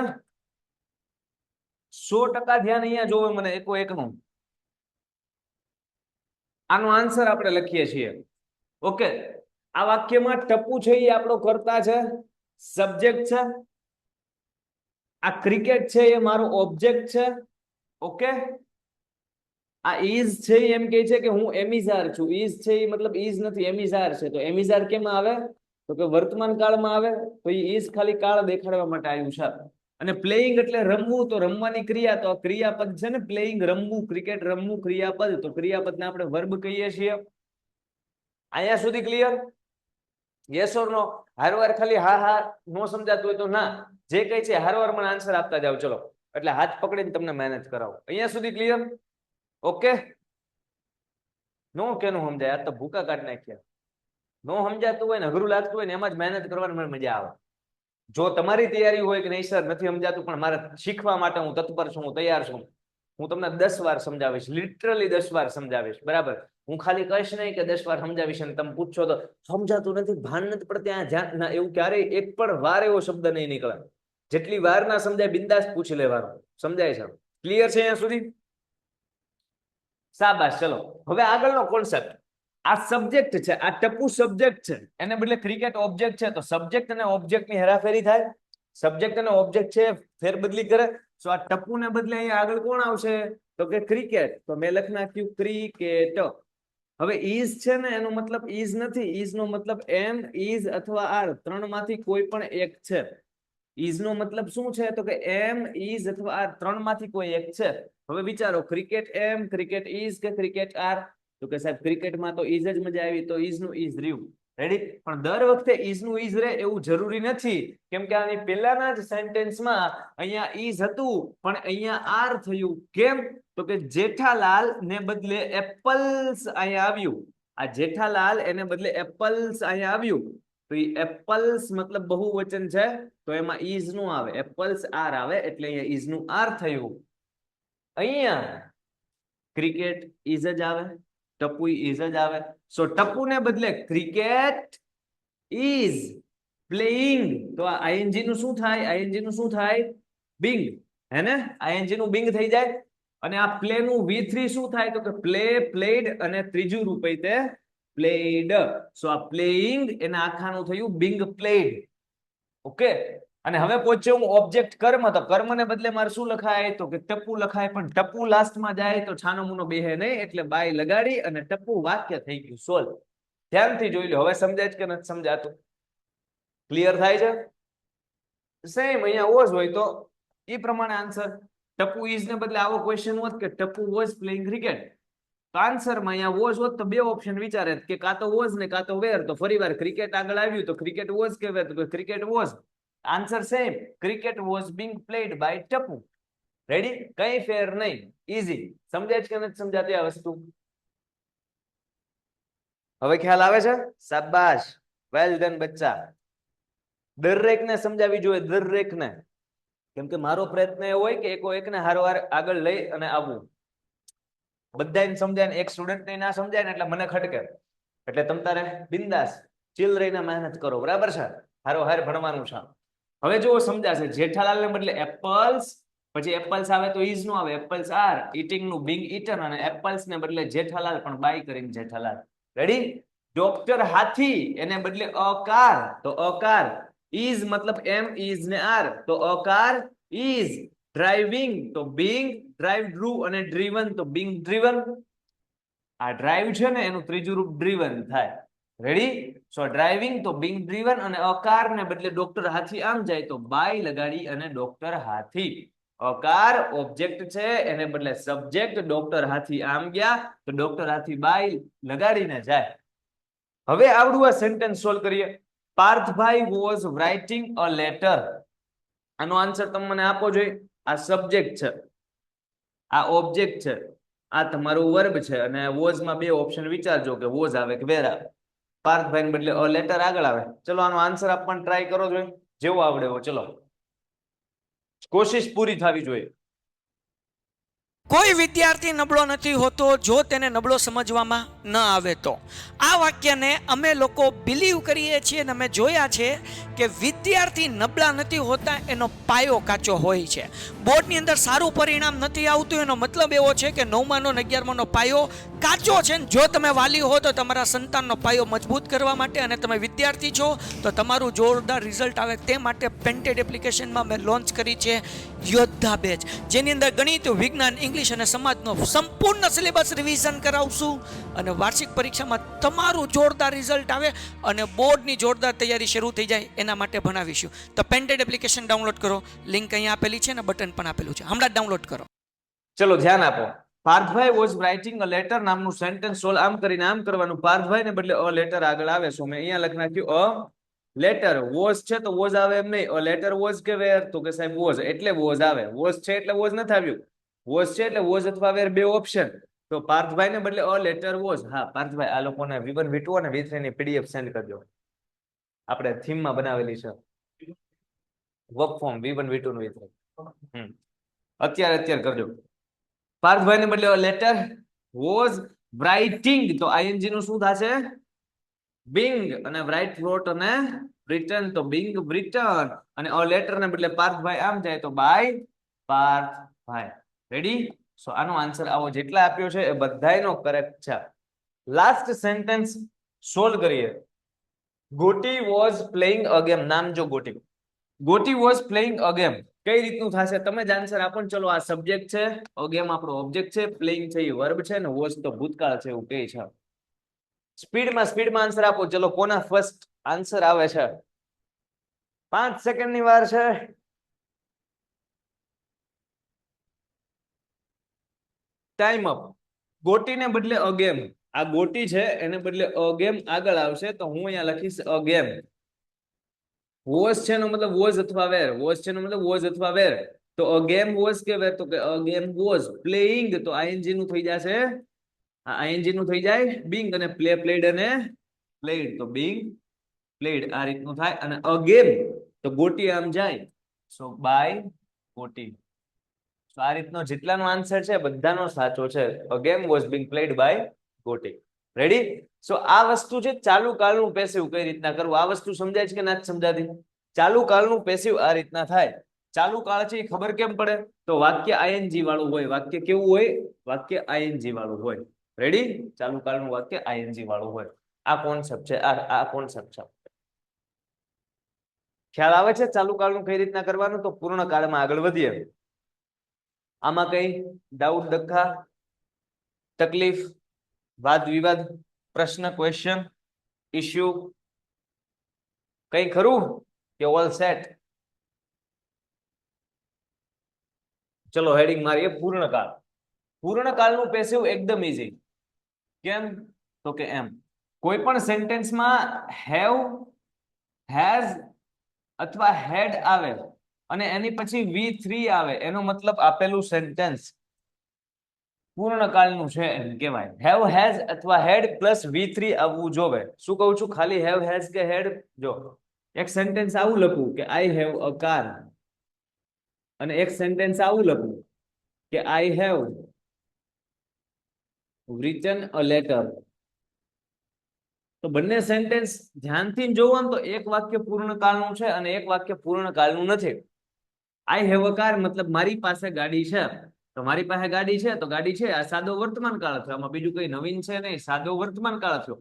100% ધ્યાન અહીંયા જોવે મને એકો એકનું. આનો આન્સર આપણે લખીએ છીએ. ઓકે, આ વાક્યમાં ટપુ છે એ આપણો કર્તા છે, સબ્જેક્ટ છે. આ ક્રિકેટ છે એ મારો ઓબ્જેક્ટ છે. ઓકે, આ ઇઝ છે એમ કહે છે કે હું એમિઝાર છું. ઇઝ છે એ મતલબ ઇઝ નથી, એમિઝાર છે. તો એમિઝાર કેમ આવે? તો કે વર્તમાન કાળમાં આવે. તો એ ઇઝ ખાલી કાળ દેખાડવા માટે આવ્યું છે. અને પ્લેઇંગ એટલે રમવું, તો રમવાની ક્રિયા, તો ક્રિયાપદ છે ને. પ્લેઇંગ રમવું, ક્રિકેટ રમવું ક્રિયાપદ, તો ક્રિયાપદને આપણે વર્બ કહીએ છીએ. અહીંયા સુધી ક્લિયર? યસ ઓર નો? હારવાર ખાલી હા હા નો સમજાતું હોય તો ના, જે કઈ છે હારવાર મને આન્સર આપતા જાવ. ચલો એટલે હાથ પકડીને તમને મહેનત કરાવો. અહીંયા સુધી ક્લિયર? ઓકે. નો કેનું સમજાય? આ તો ભૂકા કાઢી નાખ્યા. નો સમજાતું હોય ને અઘરું લાગતું હોય ને એમાં જ મહેનત કરવાની મને મજા આવે. જો તમારી તૈયારી હોય કે નહીં સર નથી સમજાતું પણ મારે શીખવા માટે હું તત્પર છું, હું તૈયાર છું, હું તમને 10 વાર સમજાવીશ, લિટરલી 10 વાર સમજાવીશ, બરાબર? હું ખાલી કહીશ નહીં કે 10 વાર સમજાવીશ અને તમે પૂછશો તો સમજાતું નથી, ભાન નથી પડતી, આ ધ્યાન ના, એવું ક્યારેય એક પણ વાર એવો શબ્દ નહીં નીકળે. જેટલી વાર ના સમજાય બિંદાસ પૂછી લેવાનું. સમજાય છે? ક્લિયર છે અહીંયા સુધી? શાબાશ. ચલો હવે આગળનો કોન્સેપ્ટ. આ સબ્જેક્ટ છે, આ ટપુ સબ્જેક્ટ છે, એને બદલે ક્રિકેટ ઓબ્જેક્ટ છે. તો સબ્જેક્ટ અને ઓબ્જેક્ટ ની હેરાફેરી થાય. સબ્જેક્ટ અને ઓબ્જેક્ટ છે, ફેરબદલી કરે. તો આ ટપુ ને બદલે અહીંયા આગળ કોણ આવશે? તો કે ક્રિકેટ. તો મેં લખી નાખ્યું ક્રિકેટ. હવે ઇઝ છે ને, એનો મતલબ ઇઝ નથી. ઇઝ નો મતલબ એમ, ઇઝ અથવા આર, ત્રણ માંથી કોઈ પણ એક છે. ઇઝ નો મતલબ શું છે? તો કે એમ, ઇઝ અથવા આર, ત્રણ માંથી કોઈ એક છે. હવે વિચારો, ક્રિકેટ એમ, ક્રિકેટ ઇઝ કે ક્રિકેટ આર? તો કે સાહેબ ક્રિકેટમાં તો ઇઝ જ મજા આવી, તો ઇઝ નું ઇઝ રહ્યું. રેડી? પણ દર વખતે ઇઝ નું ઇઝ રહે એવું જરૂરી નથી, કેમ કે આની પહેલાના જ સેન્ટેન્સમાં અહીંયા ઇઝ હતું પણ અહીંયા આર થયું. કેમ? તો કે જેઠાલાલ ને બદલે એપલ્સ અહીંયા આવ્યું. આ જેઠાલાલ એને બદલે એપલ્સ અહીંયા આવ્યું. તો એ એપલ્સ મતલબ બહુવચન છે, તો એમાં ઇઝ નું આવે, એપલ્સ આર આવે, એટલે અહીંયા ઇઝ નું આર થયું. અહીંયા ક્રિકેટ ઇઝ જ આવે, ટપુ ઇઝ જ આવે. સો ટપુ ને બદલે ક્રિકેટ ઇઝ પ્લેઇંગ. તો આ આઈએનજી નું શું થાય? આઈએનજી નું શું થાય? બિંગ. હે ને? આઈએનજી નું બિંગ થઈ જાય. અને આ પ્લે નું V3 શું થાય? તો કે પ્લે, પ્લેડ, અને ત્રીજું રૂપ તે પ્લેડ. સો આ પ્લેઇંગ એના આખાનું થયું બિંગ પ્લેડ. ઓકે. અને હવે પહોંચ્યો હું ઓબ્જેક્ટ કર્મ. તો કર્મ ને બદલે મારે શું લખાય? તો કે ટપુ લખાય. પણ ટપુ લાસ્ટમાં જાય તો છાનો મુનો બેહે નહીં, એટલે બાય લગાડી અને ટપુ વાક્ય થઈ ગયું સોલ્વ. ધ્યાનથી જોઈ લો. હવે સમજાય છે કે નથી સમજાતું? ક્લિયર થાય છે? સેમ અહીંયા વોઝ હોય તો એ પ્રમાણે આન્સર. ટપુ ઇઝ ને બદલે આવો ક્વેશ્ચન હોત કે ટપુ વોઝ પ્લેઇંગ ક્રિકેટ, તો આન્સરમાં અહીંયા વોઝ હોત તો બે ઓપ્શન વિચારે કે કાં તો વોઝ ને કાં તો વેર. તો ફરીવાર ક્રિકેટ આગળ આવ્યું તો ક્રિકેટ વોઝ કે વેર? તો cricket was. Answer same, cricket was being played by Tapu. Ready? કઈ ફેર નહીં, ઈઝી. સમજાય છે કે નથી સમજાતી આ વસ્તુ? હવે ખ્યાલ આવે છે? શાબાશ, વેલ ડન બચ્ચા. દરેકને સમજાવી જોઈએ, દરેકને. કેમ કે મારો પ્રયત્ન એ હોય કે એકો એકને હારવાર આગળ લઈ અને આવવું. બધાને સમજાય ને એક સ્ટુડન્ટ ને ના સમજાય ને એટલે મને ખટકે. એટલે તમ તારે બિંદાસ ચીલ રહીને મહેનત કરો, બરાબર છે? હારો હાર ભણવાનું છે. હવે જુઓ સમજાશે. જેઠાલાલ ને બદલે એપલ્સ, પછી એપલ્સ આવે તો ઇઝ નું આવે, એપલ્સ આર, ઈટિંગ નું બિંગ ઈટન, અને એપલ્સ ને બદલે જેઠાલાલ પણ બાય કરીને જેઠાલાલ. રેડી? ડોક્ટર હાથી એને બદલે અકાર, તો અકાર. ઇઝ મતલબ એમ, ઇઝ ને આર, તો અકાર ઇઝ. ડ્રાઇવિંગ તો બિંગ ડ્રાઇવ ડ્રુ, અને ડ્રીવન તો બિંગ ડ્રીવન. આ ડ્રાઇવ છે ને એનું ત્રીજું રૂપ ડ્રીવન થાય. રેડી? સો ડ્રાઇવિંગ તો બિંગ ડ્રીવન, અને અકાર ને બદલે ડોક્ટર હાથી આમ જાય તો બાય લગાડી અને ડોક્ટર હાથી. અકાર ઓબ્જેક્ટ છે, એને બદલે સબ્જેક્ટ. ડોક્ટર હાથી આમ ગયા તો ડોક્ટર હાથી બાય લગાડીને જાય. હવે આવડું આ સેન્ટેન્સ સોલ્વ કરીએ. પાર્થભાઈ વોઝ રાઇટિંગ અ લેટર. આનો આન્સર તમે મને આપો જોઈએ. આ સબ્જેક્ટ છે, આ ઓબ્જેક્ટ છે, આ તમારું વર્બ છે, અને વોઝ માં બે ઓપ્શન વિચારજો કે વોઝ આવે કે વેર આવે. પાર્થભાઈ ને બદલે અ લેટર આગળ આવે. ચલો આનો આન્સર આપવાનો ટ્રાય કરો જોઈએ, જેવો આવડે એવો. ચલો, કોશિશ પૂરી થવી જોઈએ. કોઈ વિદ્યાર્થી નબળો નથી હોતો જો તેને નબળો સમજવામાં ન આવે તો. આ વાક્યને અમે લોકો બિલીવ કરીએ છીએ અને અમે જોયા છે કે વિદ્યાર્થી નબળા નથી હોતા, એનો પાયો કાચો હોય છે. બોર્ડની અંદર સારું પરિણામ નથી આવતું, એનો મતલબ એવો છે કે 9મા અને 11માનો પાયો કાચો છે. જો તમે વાલી હો તો તમારા સંતાનનો પાયો મજબૂત કરવા માટે, અને તમે વિદ્યાર્થી છો તો તમારું જોરદાર રિઝલ્ટ આવે તે માટે પેન્ટેડ એપ્લિકેશનમાં મેં લોન્ચ કરી છે યોદ્ધા બેચ, જેની અંદર ગણિત, વિજ્ઞાન, ઇંગ્લિશ અને સમાજનો સંપૂર્ણ સિલેબસ રિવિઝન કરાવશું, અને વાર્ષિક પરીક્ષામાં તમારું જોરદાર રિઝલ્ટ આવે અને બોર્ડની જોરદાર તૈયારી શરૂ થઈ જાય એના માટે ભણાવીશું. તો પેન્ટેડ એપ્લિકેશન ડાઉનલોડ કરો, લિંક અહીંયા આપેલી છે અને બટન પણ આપેલું છે, હમણાં ડાઉનલોડ કરો. ચલો ધ્યાન આપો. પાર્થભાઈ વોઝ રાઇટિંગ અ લેટર નામનું સેન્ટેન્સ સોલ્વ આમ કરીને આમ કરવાનું. પાર્થભાઈ ને બદલે અ લેટર આગળ આવે. સો મેં અહીંયા લખી નાખ્યું અ લેટર. વોઝ છે તો વોઝ આવે એમ નહીં. અ લેટર વોઝ કે વેર? તો કે સાહેબ વોઝ, એટલે વોઝ આવે. વોઝ છે એટલે વોઝ નથી આવ્યું. વોઝ છે એટલે વોઝ અથવા વેર બે ઓપ્શન. તો પાર્થભાઈ ને બદલે અ લેટર વોઝ. હા પાર્થભાઈ, આ લોકોને V1 V2 અને V3 ની PDF સેન્ડ કરજો. આપણે થીમ માં બનાવેલી છે વર્ક ફોર્મ V1 V2 નું V3. અત્યારે કરજો. પાર્થભાઈ ને બદલે લેટર વોઝ રાઇટિંગ તો આઈએનજી નું શું થશે બિંગ અને રાઇટ વોટ અને બ્રિટન તો બિંગ બ્રિટન અને લેટર ને બદલે પાર્થભાઈ આમ જાય તો બાય પાર્થભાઈ રેડી સો આનો આન્સર આવો જેટલા આપ્યો છે એ બધાયનો કરેક્ટ છે લાસ્ટ સેન્ટેન્સ સોલ્વ કરીએ ગોટી વોઝ પ્લેઇંગ અ ગેમ નામ જો ગોટી વોઝ પ્લેઇંગ અ ગેમ કઈ રીતનું થશે તમે જ આન્સર આપો ને ચલો આ સબ્જેક્ટ છે અ ગેમ આપણો ઓબ્જેક્ટ છે પ્લેઇંગ છે એ વર્બ છે ને વોઝ તો ભૂતકાળ છે એવું કહે છે સ્પીડમાં આન્સર આપો ચલો કોના ફર્સ્ટ આન્સર આવે છે 5 સેકન્ડ ની વાર છે ટાઈમ અપ ગોટીને બદલે અ ગેમ આ ગોટી છે એને બદલે અ ગેમ આગળ આવશે તો હું અહીંયા લખીશ અ ગેમ વોઝ છે નો મતલબ વોઝ અથવા વેર વોઝ છે નો મતલબ વોઝ અથવા વેર તો અ ગેમ વોઝ કે વેર તો કે અ ગેમ વોઝ પ્લેઇંગ તો આઈએનજી નું થઈ જશે આ આઈએનજી નું થઈ જાય બિંગ અને પ્લેડ અને પ્લેડ તો બિંગ પ્લેડ આ રીતનું થાય અને અ ગેમ તો ગોટી આમ જાય સો બાય ગોટી તો આ રીતનો જેટલાનો આન્સર છે બધાનો સાચો છે a game was being played by Goti ready so આ વસ્તુ છે ચાલુ કાળનું પેસિવ કઈ રીતના કરવું આ વસ્તુ સમજાય છે કે ના સમજાતી ચાલુ કાળનું પેસિવ આ રીતના થાય ચાલુ કાળ છે એ ખબર કેમ પડે તો વાક્ય આઈએનજી વાળું હોય વાક્ય કેવું હોય વાક્ય આઈએનજી વાળું હોય રેડી ચાલુ કાળનું વાક્ય આઈએનજી વાળું હોય આ કોન્સેપ્ટ છે આ કોન્સેપ્ટ છે ખ્યાલ આવે છે ચાલુ કાળનું કઈ રીતના કરવાનું તો પૂર્ણ કાળમાં આગળ વધીએ આમાં કઈ ડાઉટ ડખા તકલીફ વાદ વિવાદ પ્રશ્ન ક્વેશ્ચન ઇશ્યુ કઈ ખરું કે ઓલ સેટ ચલો હેડિંગ મારીએ પૂર્ણકાળનું પેસિવ એકદમ ઈઝી કેમ તો કે એમ કોઈ પણ સેન્ટેન્સમાં હેવ હેઝ અથવા હેડ આવે અને એની પછી V3 આવે એનો મતલબ આપેલું સેન્ટેન્સ પૂર્ણકાળનું છે એમ કહેવાય હેવ હેઝ અથવા હેડ પ્લસ V3 આવવું જોવે શું કહું છું ખાલી હેવ હેઝ કે હેડ જો એક સેન્ટેન્સ આવું લખું કે આઈ હેવ અ કાર અને એક સેન્ટેન્સ આવું લખું કે I have written a letter તો બંને સેન્ટેન્સ ધ્યાનથી જોવો ને તો એક વાક્ય પૂર્ણકાળનું છે અને એક વાક્ય પૂર્ણકાળનું નથી આઈ હેવ અ કાર મતલબ મારી પાસે ગાડી છે તો મારી પાસે ગાડી છે તો ગાડી છે આ સાદો વર્તમાન કાળ થયો આમાં બીજું કઈ નવીન છે નહીં સાદો વર્તમાન કાળ થયો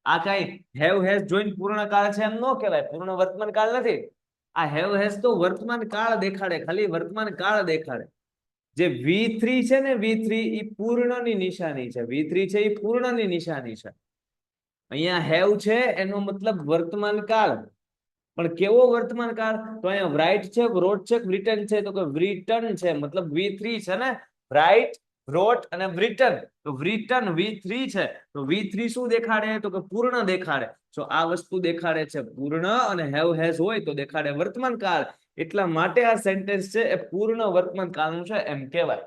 આ કઈ હેવ હેઝ જોઈન પૂર્ણકાળ છે એમ ન કહેવાય પૂર્ણ વર્તમાન કાળ નથી આ હેવ હેઝ તો વર્તમાન કાળ દેખાડે ખાલી વર્તમાન કાળ દેખાડે જે V3 છે ને V3 એ પૂર્ણની નિશાની છે V3 છે એ પૂર્ણની નિશાની છે અહીંયા હેવ છે એનો મતલબ વર્તમાન કાળ પણ કેવો વર્તમાન કાળ તો અહીંયા રાઇટ છે રોટ છે બ્રિટન છે તો કે બ્રિટન છે મતલબ V3 છે ને રાઇટ રોટ અને બ્રિટન તો બ્રિટન V3 છે તો V3 શું દેખાડે તો કે પૂર્ણ દેખાડે તો આ વસ્તુ દેખાડે છે પૂર્ણ અને હેવ હેઝ હોય તો દેખાડે વર્તમાન કાળ એટલા માટે આ સેન્ટેન્સ છે એ પૂર્ણ વર્તમાન કાળનું છે એમ કહેવાય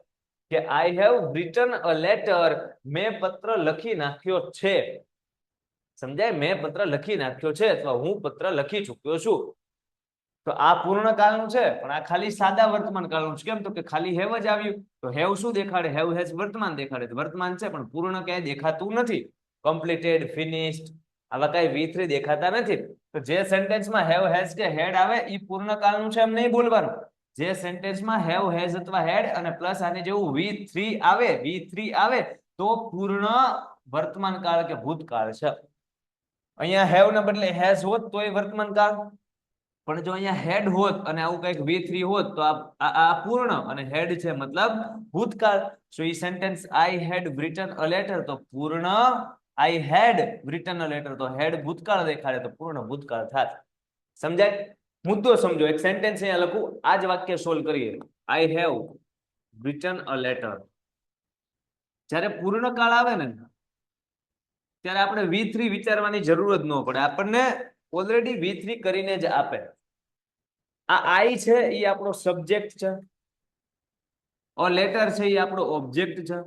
કે I have written a letter મેં પત્ર લખી નાખ્યો છે સમજાય મેં પત્ર લખી નાખ્યો છે અથવા હું પત્ર લખી ચૂક્યો છું તો આ પૂર્ણ કાળનું છે પણ આ ખાલી સાદા વર્તમાન કાળનું છે કેમ તો કે ખાલી હેવ જ આવ્યું તો હેવ શું દેખાડે હેવ હેઝ વર્તમાન દેખાડે વર્તમાન છે પણ પૂર્ણ ક્યાંય દેખાતું નથી કમ્પ્લીટેડ ફિનિશ્ડ આવા કઈ V3 દેખાતા નથી તો જે સેન્ટેન્સમાં હેવ હેઝ કે હેડ આવે એ પૂર્ણ કાળનું છે એમ નહીં બોલવાનું જે સેન્ટેન્સમાં હેવ હેઝ અથવા હેડ અને પ્લસ આની જેવું V3 આવે તો પૂર્ણ વર્તમાન કાળ કે ભૂતકાળ છે અહીંયા હેવ ના બદલે હેઝ હોત તો એ વર્તમાન કાળ પણ જો અહીંયા હેડ હોત અને આવું કંઈક V3 હોત તો આ પૂર્ણ અને હેડ છે મતલબ ભૂતકાળ so a sentence I had written a letter તો પૂર્ણ આઈ હેડ written a letter તો હેડ ભૂતકાળ દેખાડે તો પૂર્ણ ભૂતકાળ થાત સમજાય મુદ્દો સમજો એક સેન્ટેન્સ અહીંયા લખું આ જ વાક્ય સોલ્વ કરીએ I have written a letter જ્યારે પૂર્ણ કાળ આવે ને ત્યારે આપણે V3 વિચારવાની જરૂર જ ન પડે આપણને ઓલરેડી V3 કરીને જ આપે આ આઈ છે એ આપણો સબ્જેક્ટ છે અ લેટર છે એ આપણો ઓબ્જેક્ટ છે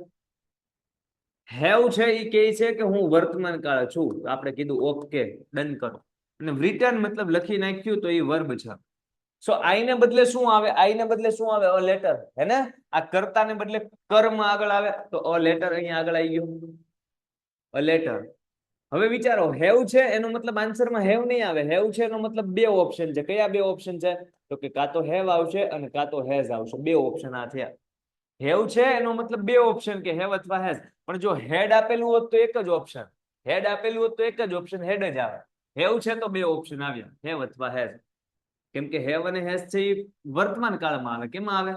હેવ છે એ કહે છે કે હું વર્તમાન કાળ છું આપણે કીધું ઓકે ડન કરો અને written મતલબ લખી નાખ્યું તો એ વર્બ છે સો આઈ ને બદલે શું આવે? આઈ ને બદલે શું આવે? અ લેટર, હે ને? આ કર્તા ને બદલે કર્મ આગળ આવે તો અ લેટર અહીંયા આગળ આવી ગયું, અ લેટર. હવે વિચારો, હેવ છે એનો મતલબ આન્સરમાં હેવ નહીં આવે. હેવ છે એનો મતલબ બે ઓપ્શન છે. કયા બે ઓપ્શન છે? તો કે કાં તો હેવ આવશે અને કાં તો હેઝ આવશે. બે ઓપ્શન આ થયા. હેવ છે એનો મતલબ બે ઓપ્શન, કે હેવ અથવા હેઝ. પણ જો હેડ આપેલું હોત તો એક જ ઓપ્શન, હેડ આપેલું હોત તો એક જ ઓપ્શન, હેડ જ આવે. હેવ છે તો બે ઓપ્શન આવ્યા, હેવ અથવા હેઝ. કેમ કે હેવ અને હેઝ છે એ વર્તમાન કાળમાં આવે. કેમાં આવે?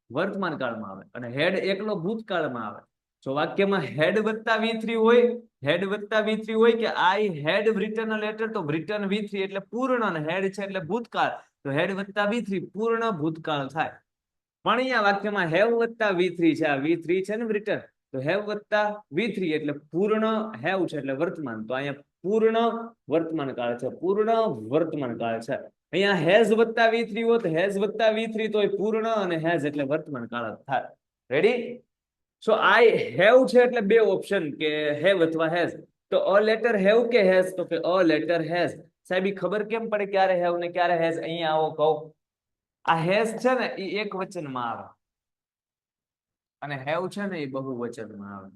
વર્તમાન કાળમાં આવે. અને હેડ એકલો ભૂતકાળમાં આવે. જો વાક્યમાં હેડ વત્તા V3 હોય, હેડ વત્તા V3 હોય કે આઈ હેડ written a letter, તો written V3 એટલે પૂર્ણ, અને હેડ છે એટલે ભૂતકાળ, તો હેડ વત્તા V3 પૂર્ણ ભૂતકાળ થાય. પણ અહીંયા વાક્યમાં હેવ વત્તા V3 છે, આ V3 છે ને written, તો હેવ વત્તા V3 એટલે પૂર્ણ હેવ છે એટલે વર્તમાન, તો અહીંયા પૂર્ણ વર્તમાન કાળ છે, પૂર્ણ વર્તમાન કાળ છે. અહીંયા હેઝ વત્તા V3 હોત, હેઝ વત્તા V3 તો પૂર્ણ અને હેઝ એટલે વર્તમાન કાળ થાય. રેડી? સો આઈ હેવ છે એટલે બે ઓપ્શન, કે હેવ અથવા હેઝ. તો અ લેટર હેવ કે હેઝ? તો કે અ લેટર હેઝ. સાહેબ ઈ ખબર કેમ પડે ક્યારે હેવ ને ક્યારે હેઝ? અહીંયા આવો કહું. આ હેઝ છે ને એ એક વચનમાં આવે, અને હેવ છે ને એ બહુવચનમાં આવે.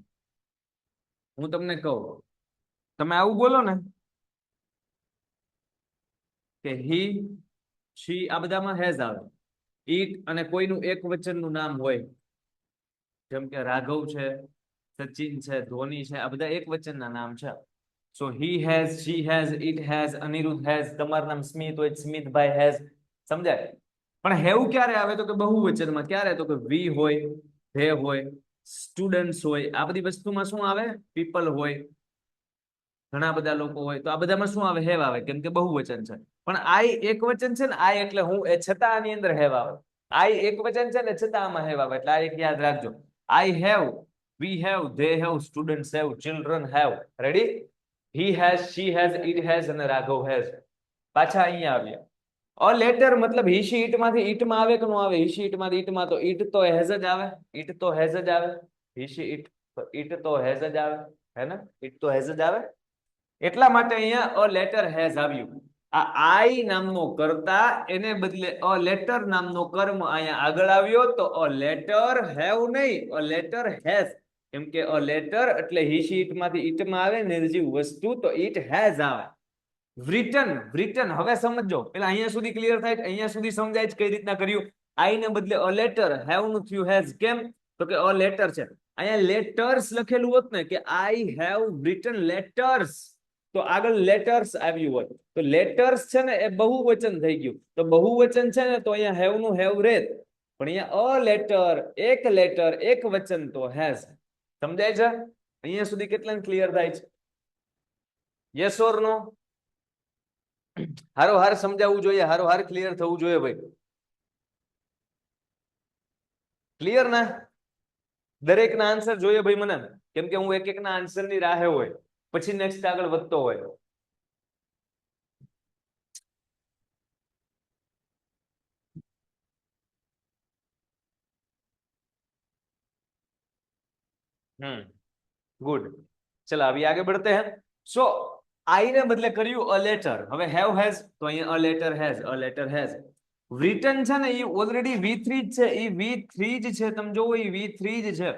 હું તમને કહું, તમે આવું બોલો ને કે હી, શી, આ બધામાં હેઝ આવે. ઈટ અને કોઈનું એક વચનનું નામ હોય, જેમ કે રાઘવ છે, સચિન છે, ધોની છે, આ બધા એક વચનના નામ છે. So he has, she has, it has, Aniruddh has, તમારું નામ સ્મિત હોય, સ્મિતભાઈ હેઝ. સમજાય? પણ હેવ ક્યારે આવે? તો કે બહુવચનમાં. ક્યારે? તો કે વી હોય, ધે હોય, સ્ટુડન્ટ્સ હોય, આ બધી વસ્તુમાં શું આવે? પીપલ હોય, ઘણા બધા લોકો હોય, તો આ બધામાં શું આવે? હેવ આવે, કેમ કે બહુવચન છે. પણ આઈ એક વચન છે ને, આઈ એટલે હું, એ છતાં આની અંદર હેવ આવે. આઈ એક વચન છે ને છતાં આમાં હેવ આવે. એટલે આ એક યાદ રાખજો. I have, we have, they have, students have, children have. Ready? He has, she has, it has અને રાઘવ હેઝ. પાછા અહીંયા આવ્યા. અ લેટર મતલબ હી શી ઈટ માંથી ઈટમાં આવે કે નો આવે? હી શી ઈટ માંથી ઈટમાં, તો ઈટ તો હેઝ જ આવે, ઈટ તો હેઝ જ આવે. હી શી ઈટ, ઈટ તો હેઝ જ આવે, હે ને? ઈટ તો હેઝ જ આવે. એટલા માટે અહીંયા અ લેટર હેઝ આવ્યું. આ આઈ નામનો કર્તા, એને બદલે અ લેટર નામનો કર્મ અહીંયા આગળ આવ્યો, તો અ લેટર હેવ નહીં, અ લેટર હેઝ. કેમ કે અ લેટર એટલે હી શી ઈટ માંથી ઈટમાં આવે નિર્જીવ વસ્તુ, તો ઈટ હેઝ આવે. written, written. હવે સમજો, પેલા અહીંયા સુધી ક્લિયર થાય, અહીંયા સુધી સમજાય કઈ રીતના કર્યું. આઈ ને બદલે અ લેટર, હેવ નું થયું હેઝ. કેમ? તો કે અ લેટર છે. અહીંયા લેટર્સ લખેલું હોત ને, કે આઈ હેવ written letters, તો આગળ લેટર્સ આવ્યું હોત, તો લેટર્સ છે ને એ બહુવચન થઈ ગયું. તો બહુવચન છે ને, તો અહીંયા હેવ નું હેવ રેત. પણ અહીંયા અ લેટર, એક વચન, તો હેઝ. સમજાય છે? અહીંયા સુધી કેટલાને ક્લિયર થાય છે? યસ ઓર નો? હારો હાર સમજાવવું જોઈએ, હારો હાર ક્લિયર થવું જોઈએ ભાઈ. ક્લિયર ના? દરેક ના આન્સર જોઈએ ભાઈ મને, કેમ કે હું એક એક ના આન્સર ની રાહે હોય, પછી નેક્સ્ટ આગળ વધતો હોય. ગુડ. ચલો अभी आगे बढ़ते हैं. सो आई ने बदले કર્યું અ લેટર. હવે હેવ હેઝ, તો અહીંયા a letter has, a letter has. written છે ને એ ઓલરેડી V3 જ છે, એ V3 જ છે. તમે જોવો એ V3 જ છે.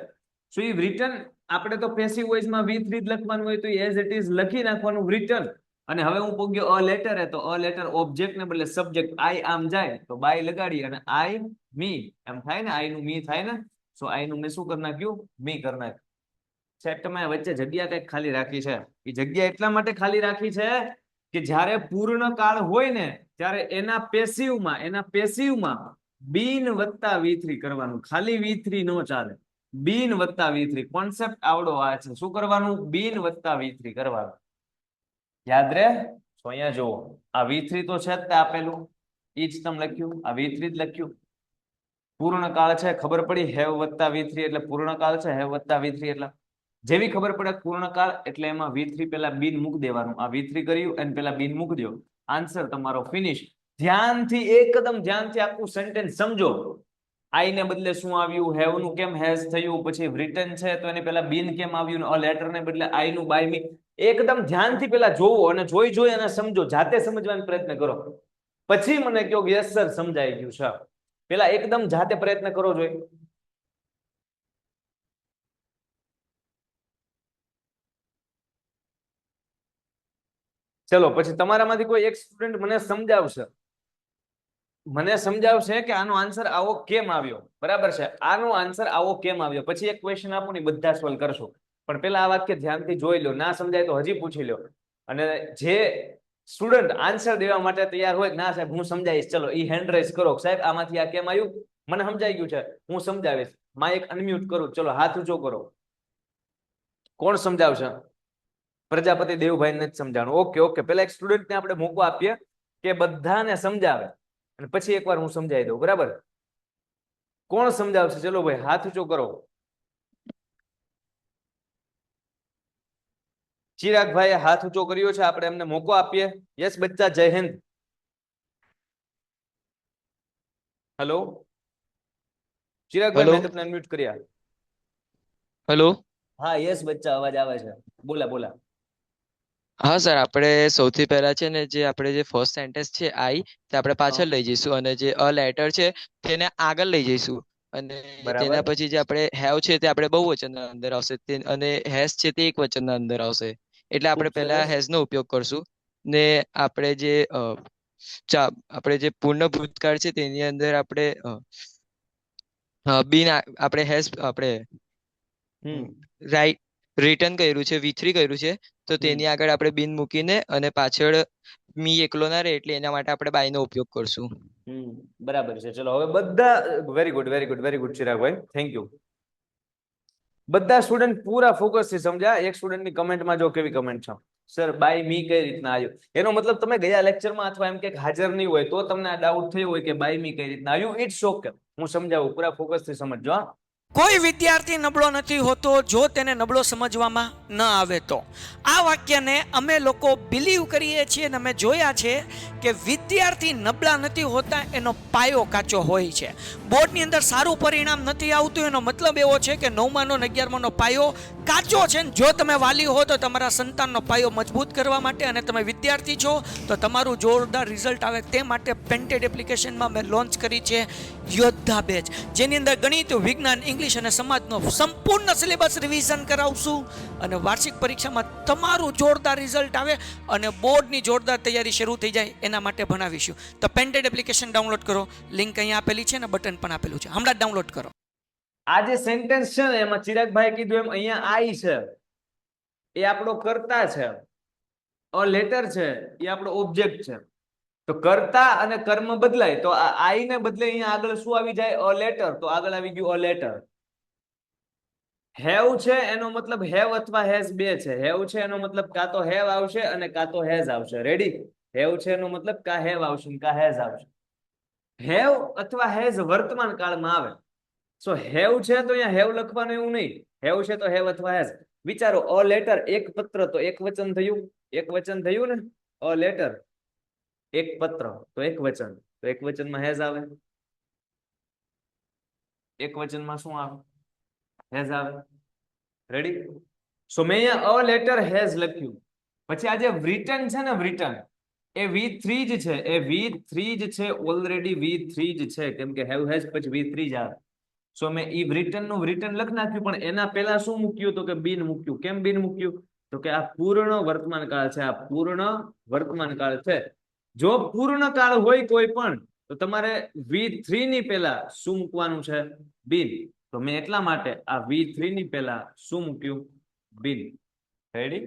સો એ written, આપણે તો પેસિવ વોઇસ માં V3 જ લખવાનું હોય, તો એઝ ઇટ ઇઝ લખી નાખવાનું written. અને હવે હું પોગ્યો અ લેટર હે, તો અ લેટર ઓબ્જેક્ટ ને બદલે સબ્જેક્ટ આઈ આમ જાય, તો બાય લગાડી અને આઈ મી એમ થાય ને, આઈ નું મી થાય ને. સો આઈ નું મેં શું કરી નાખ્યું? મી કરી નાખ્યું. સેટમાં વચ્ચે જગ્યા કઈક ખાલી રાખી છે. એ જગ્યા એટલા માટે ખાલી રાખી છે કે જ્યારે પૂર્ણ કાળ હોય ને, ત્યારે એના પેસિવમાં બીન વત્તા V3 કરવાનું. ખાલી V3 નો ચાલે, બીન વત્તા V3. કોન્સેપ્ટ આવડો આ છે. શું કરવાનું? બીન વત્તા V3 કરવાનું. યાદ રે? તો અહીંયા જુઓ, આ V3 તો છે જ આપેલું, ઈ જ તમે લખ્યું, આ V3 જ લખ્યું. પૂર્ણ કાળ છે, ખબર પડી હેવ વત્તા V3 એટલે પૂર્ણ કાળ છે, હેવ વત્તા V3 એટલે. જેવી ખબર પડે પૂર્ણ કાળ એટલે એમાં V3 પેલા બીન મૂક દેવાનું. આ V3 કર્યું અને પેલા બીન મૂક દો. આન્સર તમારો ફિનિશ. ધ્યાનથી, એકદમ ધ્યાનથી આખું સેન્ટેન્સ સમજો. આઈ ને બદલે શું આવ્યું? હેવ નું કેમ હેઝ થયું? પછી written છે તો એને પેલા બીન કેમ આવ્યું? અ લેટર ને બદલે આઈ નું બાય મી. એકદમ ધ્યાનથી પેલા જોવો અને જોઈ અને સમજો, જાતે સમજવાનો પ્રયત્ન કરો. પછી મને કહો યસ સર સમજાઈ ગયું છે. પેલા એકદમ જાતે પ્રયત્ન કરો જોઈએ. ચલો પછી તમારામાંથી કોઈ એક સ્ટુડન્ટ મને સમજાવશે કે આનો આન્સર આવો કેમ આવ્યો. બરાબર છે, આનો આન્સર આવો કેમ આવ્યો. પછી એક ક્વેશ્ચન આપો ને બધા સોલ્વ કરશો. પણ પેલા આ વાક્ય ધ્યાનથી જોઈ લો, ના સમજાય તો હજી પૂછી લો. અને જે સ્ટુડન્ટ આન્સર દેવા માટે તૈયાર હોય, ના સાહેબ હું સમજાવીશ, ચલો ઈ હેન્ડ રેઝ કરો. સાહેબ આમાંથી આ કેમ આવ્યું, મને સમજાઈ ગયું છે, હું સમજાવીશ. માઇક અનમ્યુટ કરું, ચલો હાથ ઊંચો કરો. કોણ સમજાવશે? પ્રજાપતિ દેવભાઈ ને જ સમજાવવાનું. ઓકે ઓકે, પેલા એક સ્ટુડન્ટ ને આપણે મોકો આપીએ કે બધાને સમજાવે, અને પછી એકવાર હું સમજાવી દઉં. બરાબર, કોણ સમજાવશે? ચલો ભાઈ હાથ ઊંચો કરો. ચિરાગભાઈએ હાથ ઊંચો કર્યો છે, આપણે એમને મોકો આપીએ. યસ બચ્ચા, જય હિન્દ. હેલો ચિરાગભાઈ, હેલો મેં તમને અનમ્યુટ કર્યા. હેલો. હા યસ બચ્ચા, અવાજ આવે છે, બોલા બોલા. હા સર, આપણે સૌથી પહેલા છે ને જે આપણે જે ફર્સ્ટ સેન્ટેન્સ છે આઈ તે આપણે હા, પાછળ લઈ જઈશું, અને જે અ લેટર છે તેને આગળ લઈ જઈશું, અને બરાબર. તેના પછી જે આપણે હેવ છે તે આપણે બહુવચનના અંદર આવશે, અને હેઝ છે તે એકવચનના અંદર આવશે. એટલે ખૂબ આપણે પહેલા સરસ. હેઝ નો ઉપયોગ કરશું. ને આપણે જે આપણે જે પૂર્ણ ભૂતકાળ છે તેની અંદર આપણે આપણે હેઝ આપણે હમ રાઈટ રિટર્ન કર્યું છે, V3 કર્યું છે, તો હમ તેની આગળ આપણે બિન મૂકીને અને પાછળ મી એકલો ના રહે એટલે એના માટે આપણે બાય નો ઉપયોગ કરશું. હમ બરાબર છે. ચલો હવે બધા very good very good very good Chiragbhai, thank you. બધા સ્ટુડન્ટ પૂરા ફોકસ થી સમજ્યા. એક સ્ટુડન્ટની કમેન્ટમાં જો કેવી કમેન્ટ છે, સર બાય મી કઈ રીતના આવ્યું. એનો મતલબ તમે ગયા લેક્ચરમાં અથવા એમ કે હાજર નહીં હોય તો તમને આ ડાઉટ થયો હોય કે બાય મી કઈ રીતના આવ્યું. ઇટ્સ ઓકે, હું સમજાવું, પૂરા ફોકસ થી સમજજો. હા, કોઈ વિદ્યાર્થી નબળો નથી હોતો જો તેને નબળો સમજવામાં ન આવે તો. આ વાક્યને અમે લોકો બિલીવ કરીએ છીએ અને અમે જોયા છે કે વિદ્યાર્થી નબળા નથી હોતા, એનો પાયો કાચો હોય છે. બોર્ડની અંદર સારું પરિણામ નથી આવતું, એનો મતલબ એવો છે કે 9માનો અને 11માનો પાયો કાચો છે. જો તમે વાલી હો તો તમારા સંતાનનો પાયો મજબૂત કરવા માટે, અને તમે વિદ્યાર્થી છો તો તમારું જોરદાર રિઝલ્ટ આવે તે માટે પેન્ટેડ એપ્લિકેશનમાં મેં લોન્ચ કરી છે યોદ્ધા બેચ, જેની અંદર ગણિત, વિજ્ઞાન, ઇંગ્લિશ અને સમાજનો સંપૂર્ણ સિલેબસ રિવિઝન કરાવશું, અને વાર્ષિક પરીક્ષામાં તમારું જોરદાર રિઝલ્ટ આવે અને બોર્ડની જોરદાર તૈયારી શરૂ થઈ જાય એના માટે ભણાવીશું. તો પેન્ટેડ એપ્લિકેશન ડાઉનલોડ કરો, લિંક અહીંયા આપેલી છે ને બટન પણ આપેલું છે, હમણાં જ ડાઉનલોડ કરો. આ જે સેન્ટેન્સ છે ને એમાં ચિરાગભાઈ કીધું એમ અહીંયા આઈ છે એ આપણો કર્તા છે, અ લેટર છે એ આપણો ઓબ્જેક્ટ છે. તો કર્તા અને કર્મ બદલાય તો આ આઈ ને બદલે અહીંયા આગળ શું આવી જાય? A letter. તો આગળ આવી ગયું અ લેટર. હેવ છે એનો મતલબ હેવ અથવા હેઝ બે છે. હેવ છે એનો મતલબ કાં તો હેવ આવશે અને કાં તો હેઝ આવશે. રેડી? હેવ છે એનો મતલબ કાં હેવ આવશે ને કાં હેઝ આવશે. હેવ અથવા હેઝ વર્તમાન કાળમાં આવે. સો હેવ છે તો અહીંયા હેવ લખવાનું એવું નહીં. હેવ છે તો હેવ અથવા હેઝ. વિચારો, અ લેટર, એક પત્ર, તો એક વચન થયું, એક વચન થયું ને. અ લેટર, એક પત્ર, તો એક વચન, તો એક વચનમાં હેઝ આવે. એક વચનમાં શું આવે? હેઝ આવે. રેડી? સો મેં અહીંયા અ લેટર હેઝ લખ્યું. પછી આ જે written છે ને, written, એ V3 જ છે. એ V3 જ છે, ઓલરેડી V3 જ છે, કેમ કે હેવ હેઝ પછી V3 જ આવે. સો મેં ઈ written નું written લખી નાખ્યું, પણ એના પહેલા શું મૂક્યું? તો કે બિન મૂક્યું. કેમ બિન મૂક્યું? તો કે આ પૂર્ણ વર્તમાન કાળ છે. આ પૂર્ણ વર્તમાન કાળ છે. જો પૂર્ણ કાળ હોય કોઈ પણ, તો તમારે V3 ની પહેલા શું મૂકવાનું છે? બિન. તો મેં એટલા માટે આ V3 ની પહેલા શું મૂક્યું? બિન. રેડી?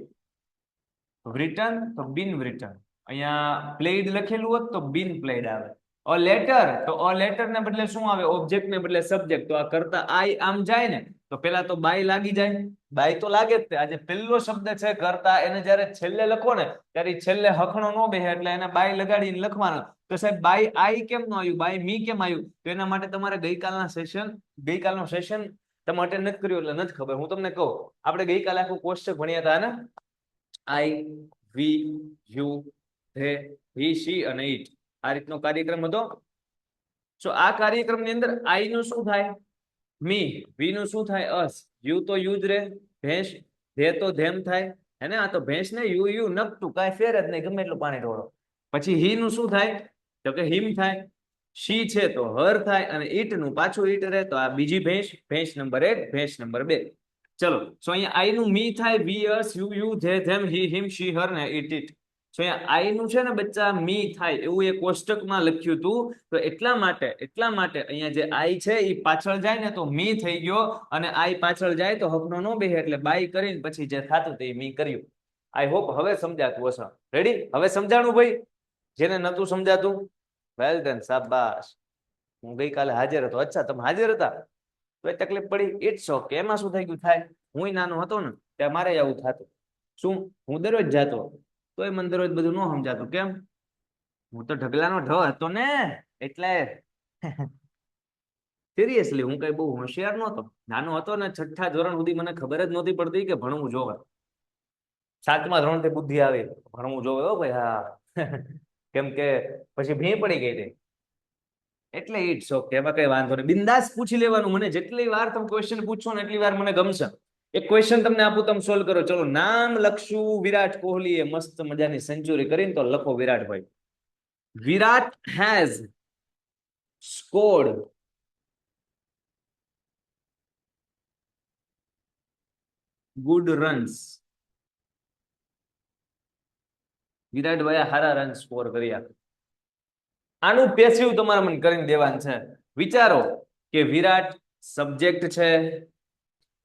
written તો બિન written. અહીંયા પ્લેડ લખેલું હોત તો બિન પ્લેડ આવે. અ લેટર, તો અ લેટર ને બદલે શું આવે? ઓબ્જેક્ટ ને બદલે સબ્જેક્ટ. તો આ કરતા આઈ આમ જાય ને તો પેલા તો બાય લાગી જાય. બાય તો લાગે જ તે. આજે પહેલો શબ્દ છે કરતા, એને જ્યારે છેલ્લે લખો ને ત્યારે છેલ્લે હખણો ન બેસે, એટલે એને બાય લગાડીને લખવાનો. તો સાહેબ બાય આઈ કેમ ન આવ્યું? બાય મી કેમ આવ્યું? તો એના માટે તમારે ગઈકાલનો સેશન તમે અટેન્ડ નથી કર્યું એટલે નથી ખબર. હું તમને કહું, આપણે ગઈકાલે આખું કોષ્ટક ભણ્યા હતા ને, આઈ, વી, યુ, ધે, હી, શી અને ઈટ. આ રીતનો કાર્યક્રમ હતો. સો આ કાર્યક્રમની અંદર આઈ નું શું થાય? મી. વી નું શું થાય? અસ. યુ તો યુ જ રે, ભેંસ. ધે તો ધેમ થાય, હે ને? આ તો ભેંસ ને યુ નકટું, કાંઈ ફેર જ નહીં, ગમે એટલું પાણી ઢોળો. પછી હી નું શું થાય? તો કે હિમ થાય, શી છે તો હર થાય, અને ઈટ નું પાછું ઈટ રહે તો આ બીજી ભેંસ, ભેંસ નંબર 1, ભેંસ નંબર 2. ચલો સો અહીંયા આઈ નું મી થાય, વી અસ યુ યુ ધે ધેમ હી હિમ શી હર ને ઈટ ઈટ. સો અહીંયા આઈ નું છે ને બચ્ચા મી થાય એવું એક કોષ્ટકમાં લખ્યું હતું, તો એટલા માટે અહીંયા જે આઈ છે એ પાછળ જાય ને તો મી થઈ ગયો, અને આઈ પાછળ જાય તો હકનો નો બેહે, એટલે બાય કરીને પછી જે થાતું તે મી કર્યું. આઈ હોપ હવે સમજાતું હશે. રેડી? હવે સમજાણું ભાઈ? જેને નતું સમજાતું વેલ ડન, શાબાશ. હું ગઈકાલે હાજર હતો. અચ્છા તમે હાજર હતા તો એ તકલીફ પડી, ઇટ્સ ઓકે. એમાં શું થઈ ગયું? થાય. હું નાનો હતો ને ત્યાં મારે આવું થતું. શું? હું દરરોજ જાતો તોય મને દરરોજ બધું ન સમજાતું. કેમ? હું તો ઢગલાનો ઢ હતો ને, એટલે સિરિયસલી હું કઈ બહુ હોશિયાર નહોતો. નાનો હતો ને, છઠ્ઠા ધોરણ સુધી મને ખબર જ નહોતી પડતી કે ભણવું જોવે. 7મા ધોરણથી બુદ્ધિ આવી, ભણવું જોવે હો ભાઈ. હા કેમ કે પછી ભી પડી ગઈ હતી, એટલે ઇટ્સ ઓકે, એમાં કઈ વાંધો નહીં. બિંદાસ પૂછી લેવાનું. મને જેટલી વાર તમે ક્વેશ્ચન પૂછો ને એટલી વાર મને ગમશે. એક ક્વેશ્ચન તમને આપું, તમે સોલ્વ કરો. ચલો, નામ લખશું. વિરાટ કોહલીએ મસ્ત મજાની સેન્ચુરી કરીને, તો લખો વિરાટભાઈ. વિરાટ હેઝ સ્કોર્ડ ગુડ રન્સ. વિરાટભાઈ હારા રન સ્કોર કર્યા. આનું પેસિવ તમારે મને કરીને દેવાનું છે. વિચારો કે વિરાટ સબ્જેક્ટ છે,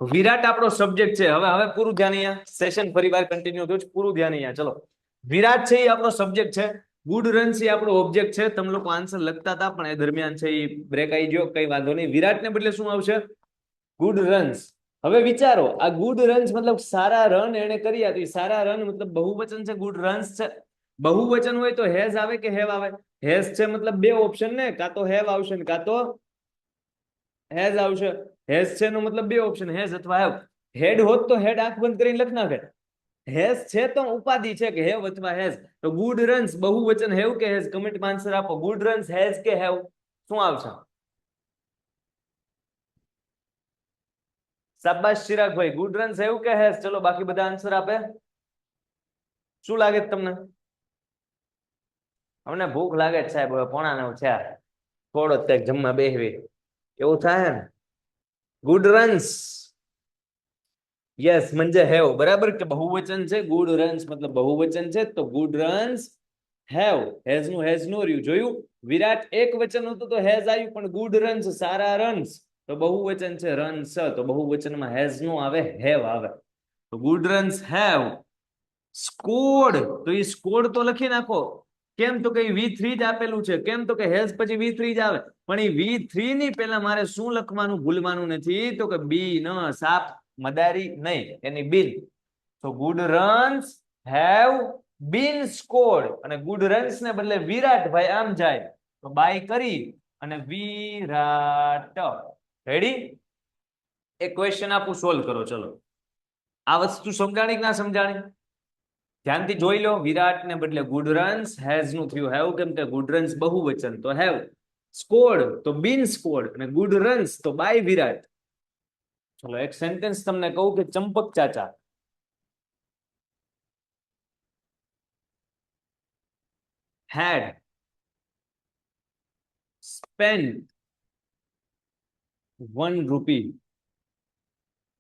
વિરાટ આપણો સબ્જેક્ટ છે. હવે પૂરું ધ્યાન અહીંયા, સેશન ફરીવાર કન્ટિન્યુ થયું છે, પૂરું ધ્યાન અહીંયા. ચલો, વિરાટ છે એ આપણો સબ્જેક્ટ છે, ગુડ રન્સ એ આપણો ઓબ્જેક્ટ છે. તમે લોકો આન્સર લખતા હતા પણ એ દરમિયાન છે એ બ્રેક આવી ગયો, કઈ વાંધો નહીં. વિરાટને બદલે શું આવશે? Good runs. હવે વિચારો, આ ગુડ રન્સ મતલબ સારા રન એને કર્યા, તો સારા રન મતલબ બહુવચન છે, ગુડ રન્સ છે. બહુવચન હોય તો હેઝ આવે કે હેવ આવે? હેઝ છે મતલબ બે ઓપ્શન ને, કાં તો હેવ આવશે ને કાં તો હેઝ આવશે. હેઝ છે નો મતલબ બે ઓપ્શન, હેઝ અથવા હેવ. હેડ હોત તો હેડ આંખ બંધ કરીને લખ નાખે. હેઝ છે તો ઉપાધિ છે કે હેવ અથવા હેઝ. તો ગુડ રન્સ બહુવચન હેવ કે હેઝ? કમેન્ટમાં આન્સર આપો. ગુડ રન્સ હેઝ કે હેવ? શું આવશે? શાબાશ ચિરાગભાઈ, ગુડ રન્સ હેવ કે હેઝ? ચલો બાકી બધા આન્સર આપે. શું લાગે તમને? અમને ભૂખ લાગે છે સાહેબ, હવે 8:45 છે, થોડો તક જમવા બેહવી એવું થાય ને. ગુડ રન્સ યસ મંજે હેવ, બરાબર કે બહુવચન છે. ગુડ રન્સ મતલબ બહુવચન છે, તો ગુડ રન્સ હેવ. હેઝ નું હેઝ નો રહ્યું, જોયું? વિરાટ એક વચન હતું તો હેઝ આવ્યું, પણ ગુડ રન્સ સારા રન્સ તો બહુવચન છે, રન્સ તો બહુવચનમાં હેઝ નો આવે, હેવ આવે. તો ગુડ રન્સ હેવ સ્કોર્ડ, તો એ સ્કોર્ડ તો લખી નાખો. કેમ? તો કે V3 જ આપેલું છે. કેમ? તો કે હેઝ પછી V3 જ આવે, પણ એ V3 ની પહેલા મારે શું લખવાનું ભૂલવાનું નથી, તો કે બી ન સાપ મદારી નહીં, એની બિન. તો good runs have been scored, અને ગુડ રન્સ ને બદલે વિરાટભાઈ આમ જાય તો બાય કરી અને વિરાટ. રેડી? એક ક્વેશ્ચન આપું, સોલ્વ કરો. ચલો, આ વસ્તુ સમજાણી કે ના સમજાણી? ધ્યાનથી જોઈ લો. વિરાટ ને બદલે ગુડ રન્સ, હેઝ નું થયું હેવ, કેમ કે ગુડ રન્સ બહુવચન તો હેવ, સ્કોર્ડ તો બીન સ્કોર્ડ, અને ગુડ રન્સ તો બાય વિરાટ. ચલો એક સેન્ટેન્સ તમને કહું કે ચંપક ચાચા had spent 1 rupee.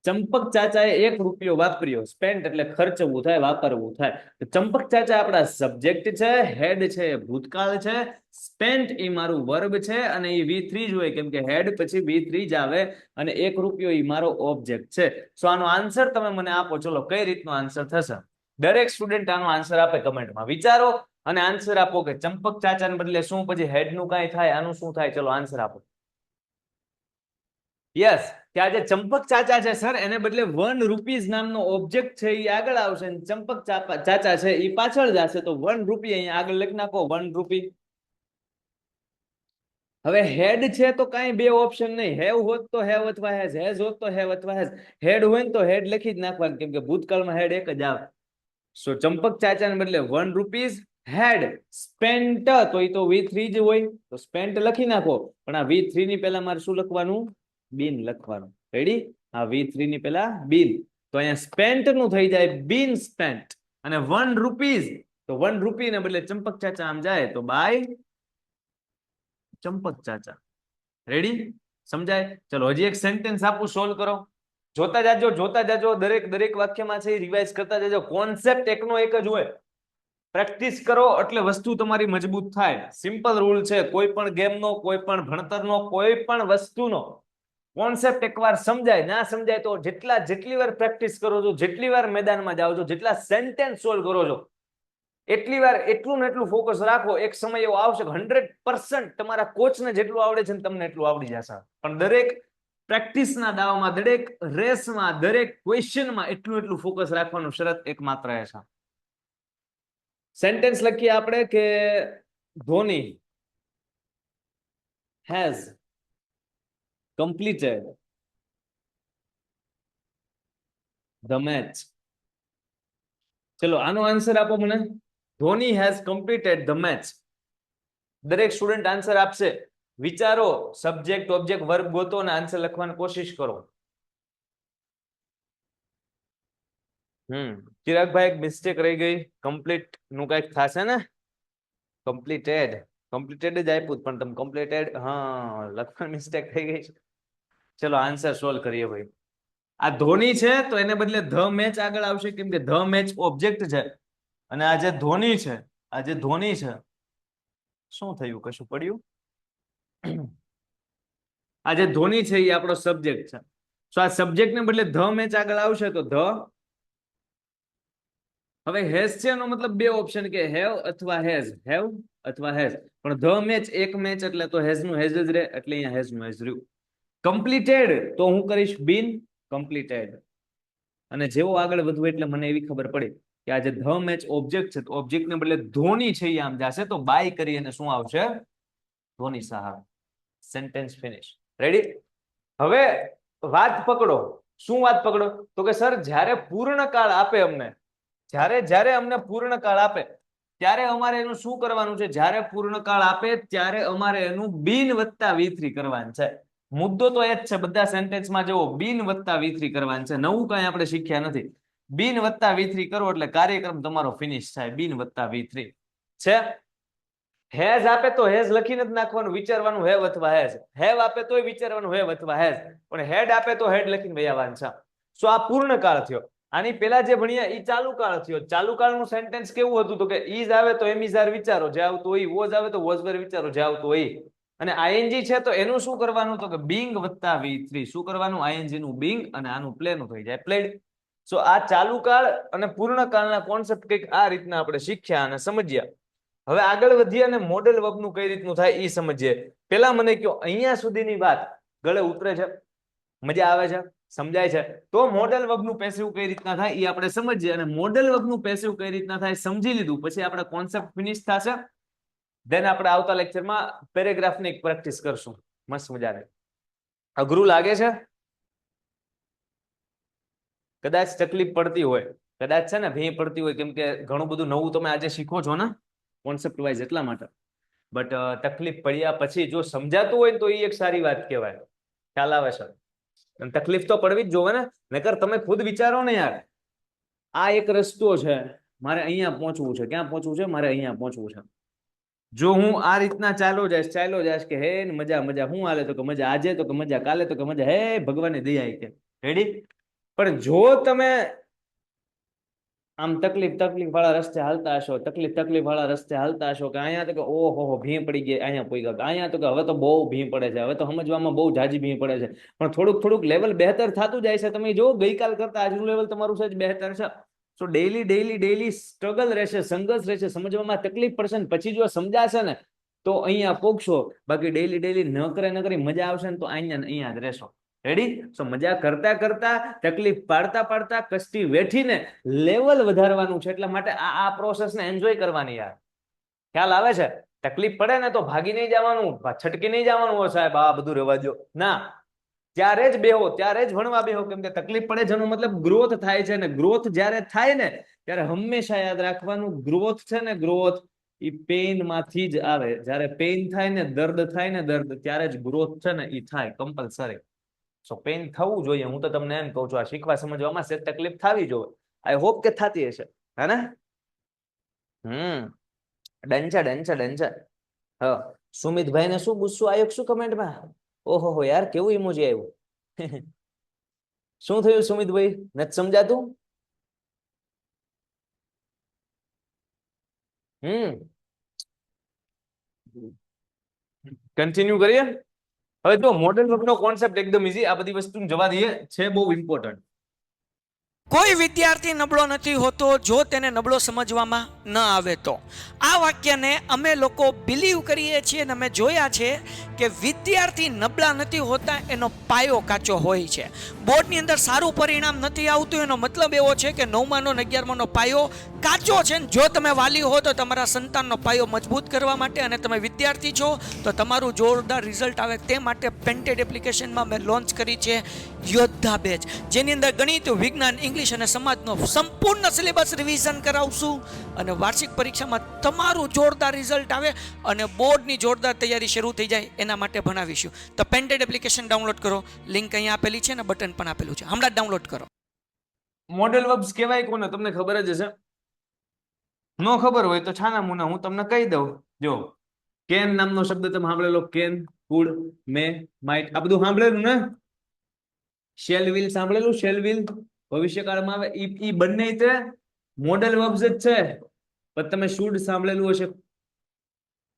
ચંપક ચાચાએ 1 રૂપિયો વાપર્યો. સ્પેન્ટ એટલે ખર્ચવું થાય, વાપરવું થાય. તો ચંપક ચાચા આપણા સબ્જેક્ટ છે, હેડ છે ભૂતકાળ છે, સ્પેન્ટ એ મારું વર્બ છે, અને એ V3 જ હોય, કેમ કે હેડ પછી V3 જ આવે, અને 1 રૂપિયો એ મારો ઓબ્જેક્ટ છે. સો આનો આન્સર તમે મને આપો. ચલો, કઈ રીતનો આન્સર થશે? દરેક સ્ટુડન્ટ આનો આન્સર આપે કમેન્ટમાં. વિચારો અને આન્સર આપો કે ચંપક ચાચાને બદલે શું પછી હેડ નું કઈ થાય, આનું શું થાય? ચલો આન્સર આપો. યસ, કે આ જે ચંપક ચાચા છે સર, એને બદલે 1 રૂપીઝ નામનો ઓબ્જેક્ટ છે એ આગળ આવશે, અને ચંપક ચાચા છે એ પાછળ જશે, તો 1 રૂપી અહીંયા આગળ લખી નાખો, 1 રૂપી. હવે હેડ છે તો કાંઈ બે ઓપ્શન નહીં. હેવ હોત તો હેવ અથવા હેઝ હોત તો હેવ અથવા હેઝ. હેડ હોય ને તો હેડ લખી જ નાખવાનું, કેમ કે ભૂતકાળમાં હેડ એક જ આવે. સો ચંપક ચાચાને બદલે 1 રૂપીઝ હેડ સ્પેન્ટ, તો એ તો V3 જ હોય, તો સ્પેન્ટ લખી નાખો. પણ આ V3 ની પહેલા મારે શું લખવાનું? બીન લખવાનું. રેડી? આ V3 ની પહેલા બીન, તો અહીંયા સ્પેન્ટ નું થઈ જાય બીન સ્પેન્ટ, અને 1 રૂપીઝ તો 1 રૂપી ને બદલે ચંપક ચાચા આમ જાય તો બાય ચંપક ચાચા. રેડી? સમજાય? ચલો હજી એક સેન્ટેન્સ આપું, સોલ્વ કરો. જોતા જાજો. દરેક વાક્યમાં છે રિવાઇઝ કરતા જાજો. કોન્સેપ્ટ એકનો એક જ હોય. પ્રેક્ટિસ કરો એટલે વસ્તુ તમારી મજબૂત થાય. સિમ્પલ રૂલ છે. કોઈ પણ ગેમનો, કોઈ પણ ભણતરનો, કોઈ પણ વસ્તુનો કોન્સેપ્ટ એકવાર સમજાય, ના સમજાય તો જેટલી વાર પ્રેક્ટિસ કરો છો, જેટલી વાર મેદાનમાં જાઓ છો, જેટલા સેન્ટેન્સ સોલ્વ કરો છો, એટલી વાર એટલું ને એટલું ફોકસ રાખો. એક સમય એવો આવશે 100% તમારા કોચને જેટલું આવડે છે ને તમને એટલું આવડી જશે. પણ દરેક પ્રેક્ટિસના દાવામાં, દરેક રેસમાં, દરેક ક્વેશ્ચનમાં એટલું ફોકસ રાખવાનું શરત એકમાત્ર એ છે. સેન્ટેન્સ લખીએ આપણે કે Dhoni has completed the match. ચલો આનો આન્સર આપો મને. Dhoni has completed the match. દરેક સ્ટુડન્ટ આન્સર આપશે. વિચારો, સબ્જેક્ટ, ઓબ્જેક્ટ, વર્બ ગોતો અને આન્સર લખવાની કોશિશ કરો. ચિરાગભાઈ એક મિસ્ટેક રહી ગઈ. કમ્પ્લીટ નું કઈક થશે ને? કમ્પ્લીટેડ જ આપ્યું પણ તમે કમ્પ્લીટેડ લખવાની મિસ્ટેક થઈ ગઈ છે. ચલો આન્સર સોલ્વ કરીએ ભાઈ. આ ધોની છે તો એને બદલે ધ મેચ આગળ આવશે, કેમ કે ધ મેચ ઓબ્જેક્ટ છે અને આ જે ધોની છે, શું થયું? કશું પડ્યું? આ જે ધોની છે એ આપણો સબ્જેક્ટ છે. તો આ સબ્જેક્ટ ને બદલે ધ મેચ આગળ આવશે તો ધ. હવે હેઝ છે એનો મતલબ બે ઓપ્શન, કે હેવ અથવા હેઝ, પણ ધ મેચ એક મેચ એટલે તો હેઝ નું હેઝ જ રહે, એટલે અહીંયા હેઝ નું હેઝ રહ્યું. કમ્પ્લીટેડ તો હું કરીશ બીન કમ્પ્લીટેડ. અને જેવો આગળ વધવું એટલે મને એવી ખબર પડી કે આ જે ધ મેચ ઓબ્જેક્ટ છે, તો ઓબ્જેક્ટ ને બદલે ધોની છે એ આમ જશે, તો બાય કરી અને શું આવશે? ધોની સાહેબ. Sentence finish. રેડી? હવે વાત પકડો. શું વાત પકડો? તો કે સર જ્યારે પૂર્ણકાળ આપે અમને, જ્યારે અમને પૂર્ણકાળ આપે ત્યારે અમારે એનું શું કરવાનું છે? જ્યારે પૂર્ણકાળ આપે ત્યારે અમારે એનું બિન વત્તા V3 કરવાનું છે. મુદ્દો તો એ જ છે બધા સેન્ટેન્સમાં, જુઓ, બિન વત્તા V3 કરવાનું છે. નવું કઈ આપણે શીખ્યા નથી. બિન વત્તા V3 કરો એટલે કાર્યક્રમ તમારો ફિનિશ થાય. બિન વત્તા V3 છે. હેઝ આપે તો હેઝ લખીને જ નાખવાનું, વિચારવાનું હેવ અથવા હેઝ. હેવ આપે તોય વિચારવાનું હેવ અથવા હેઝ, પણ હેડ આપે તો હેડ લખીને વયાવાનું છે. સો આ પૂર્ણકાળ થયો. આની પેલા જે ભણ્યા એ ચાલુ કાળ થયો. ચાલુ કાળનું સેન્ટેન્સ કેવું હતું? તો કે ઈઝ આવે તો એમ ઇઝ વિચારો, જે આવતું હોય. વોઝ આવે તો વોઝ વેર વિચારો, જે આવતું હોય. અને આઈએનજી છે તો એનું શું કરવાનું? તો કે બીંગ વત્તા V3. શું કરવાનું? આઈએનજી નું બીંગ અને આનું પ્લેનું થઈ જાય પ્લેડ. સો આ ચાલુ કાળ અને પૂર્ણકાળના કોન્સેપ્ટ કંઈક આ રીતના આપણે શીખ્યા અને સમજ્યા. હવે આગળ વધીએ અને મોડેલ વર્બનું કઈ રીતનું થાય એ સમજીએ. પેલા મને કહો, અહીંયા સુધીની વાત ગળે ઉતરે છે? મજા આવે છે? સમજાય છે? તો મોડેલ વર્બનું પેસિવ કઈ રીતના થાય એ આપણે સમજીએ. અને મોડેલ વર્બનું પેસિવ કઈ રીતના થાય સમજી લીધું પછી આપણે કોન્સેપ્ટ ફિનિશ થશે. દેન આપણે આવતા લેક્ચરમાં પેરેગ્રાફની એક પ્રેક્ટિસ કરશું મસ્ત મજાની. અઘરું લાગે છે? કદાચ તકલીફ પડતી હોય, કદાચ છે ને ભી પડતી હોય, કેમ કે ઘણું બધું નવું તમે આજે શીખો છો ને કોન્સેપ્ટ વાઇઝ, એટલા માટે. બટ તકલીફ પડ્યા પછી જો સમજાતું હોય તો એ એક સારી વાત કહેવાય. ખ્યાલ આવે છે? તકલીફ તો પડવી જ જોવે ને, નકર તમે ખુદ વિચારો ને યાર, આ એક રસ્તો છે, મારે અહીંયા પહોંચવું છે. ક્યાં પહોંચવું છે? મારે અહીંયા પહોંચવું છે. જો હું આ રીતના ચાલો જઈશ કે હે મજા હું હાલે? તો કે મજા આજે, તો કે મજા કાલે, તો કે મજા હે ભગવાનની દયા કે. રેડી? પણ જો તમે આમ તકલીફ વાળા રસ્તે હાલતા હશો, તકલીફ વાળા રસ્તે હાલતા હશો, કે અહીંયા તો કે ઓહો ભી પડી ગઈ, અહીંયા પડી ગયા, અહીંયા તો કે હવે તો બહુ ભી પડે છે, હવે તો સમજવામાં બહુ જાજી ભી પડે છે, પણ થોડુંક લેવલ બહેતર થતું જાય છે. તમે જો ગઈકાલ કરતા આજનું લેવલ તમારું સહેજ બહેતર છે. સો ડેઈલી સ્ટ્રગલ રહેશે, સંઘર્ષ રહેશે, સમજવામાં તકલીફ પડશે ને પછી જો સમજાશે ને તો અહીંયા પોગશો. બાકી ડેઈલી નકરી મજા આવશે ને તો અહીંયા જ રહેશો. રેડી? સો મજા કરતા તકલીફ પાડતા કષ્ટી વેઠીને લેવલ વધારવાનું છે. એટલા માટે આ પ્રોસેસને એન્જોય કરવાની યાર. ખ્યાલ આવે છે? તકલીફ પડે ને તો ભાગી નહીં જવાનું, છટકી નહીં જવાનું. હો સાહેબ આ બધું રહેવા દો ના, ત્યારે જ બેહો, ત્યારે જ ભણવા બેહો. કેમ કે તકલીફ પડે જેનો મતલબ ગ્રોથ થાય છે, ને ગ્રોથ જ્યારે થાય ને ત્યારે હંમેશા યાદ રાખવાનું, ગ્રોથ છે ને ગ્રોથ એ પેઇન માંથી જ આવે. જ્યારે પેઇન થાય ને, દર્દ થાય ને, ત્યારે જ ગ્રોથ છે ને એ થાય કમ્પલસરી. સો પેઇન થવું જોઈએ. હું તો તમને એમ કહું છું, આ શીખવા સમજવામાં છે તકલીફ થવી જોઈએ. આઈ હોપ કે થતી હશે, હે ને? ડન છે. હ સુમિતભાઈ ને શું ગુસ્સો આવ્યો શું કમેન્ટમાં? ઓહો હો યાર, કેવું ઇમોજી આવ્યું. શું થયું સુમિતભાઈ, નથી સમજાતું? કન્ટિન્યુ કરીએ. હવે જો મોડેલ વર્કનો કોન્સેપ્ટ એકદમ ઈઝી, આ બધી વસ્તુ જવા દઈએ, છે બહુ ઇમ્પોર્ટન્ટ. કોઈ વિદ્યાર્થી નબળો નથી હોતો જો તેને નબળો સમજવામાં ન આવે તો. આ વાક્યને અમે લોકો બિલીવ કરીએ છીએ અને અમે જોયા છે કે વિદ્યાર્થી નબળા નથી હોતા, એનો પાયો કાચો હોય છે. બોર્ડની અંદર સારું પરિણામ નથી આવતું, એનો મતલબ એવો છે કે 9માનો અને 11માનો પાયો કાચો છે. જો તમે વાલી હો તો તમારા સંતાનનો પાયો મજબૂત કરવા માટે, અને તમે વિદ્યાર્થી છો તો તમારું જોરદાર રિઝલ્ટ આવે તે માટે પેન્ટેડ એપ્લિકેશનમાં મેં લોન્ચ કરી છે યોદ્ધા બેચ, જેની અંદર ગણિત, વિજ્ઞાન, ઇંગ્લિશ અને સમાજનો સંપૂર્ણ સિલેબસ રિવિઝન કરાવશું અને વાર્ષિક પરીક્ષામાં તમારું જોરદાર રિઝલ્ટ આવે અને બોર્ડની જોરદાર તૈયારી શરૂ થઈ જાય એના માટે ભણાવીશું. તો પેન્ટેડ એપ્લિકેશન ડાઉનલોડ કરો, લિંક અહીંયા આપેલી છે અને બટન પણ આપેલું છે, હમણાં ડાઉનલોડ કરો. મોડેલ વર્બ્સ કહેવાય કોને તમને ખબર જ હશે. નો ખબર હોય તો છાના મુના હું તમને કહી દઉં. જો કેન નામનો શબ્દ તમે સાંભળેલો, કેન, કુડ, મે, માઇટ, આ બધું સાંભળેલું ને? શેલ વિલ સાંભળેલું? શેલ વિલ ભવિષ્યકાળમાં આવે, ઈ બંને તે મોડેલ વર્બ્સ જ છે. પણ તમે શુડ સાંભળેલું હશે,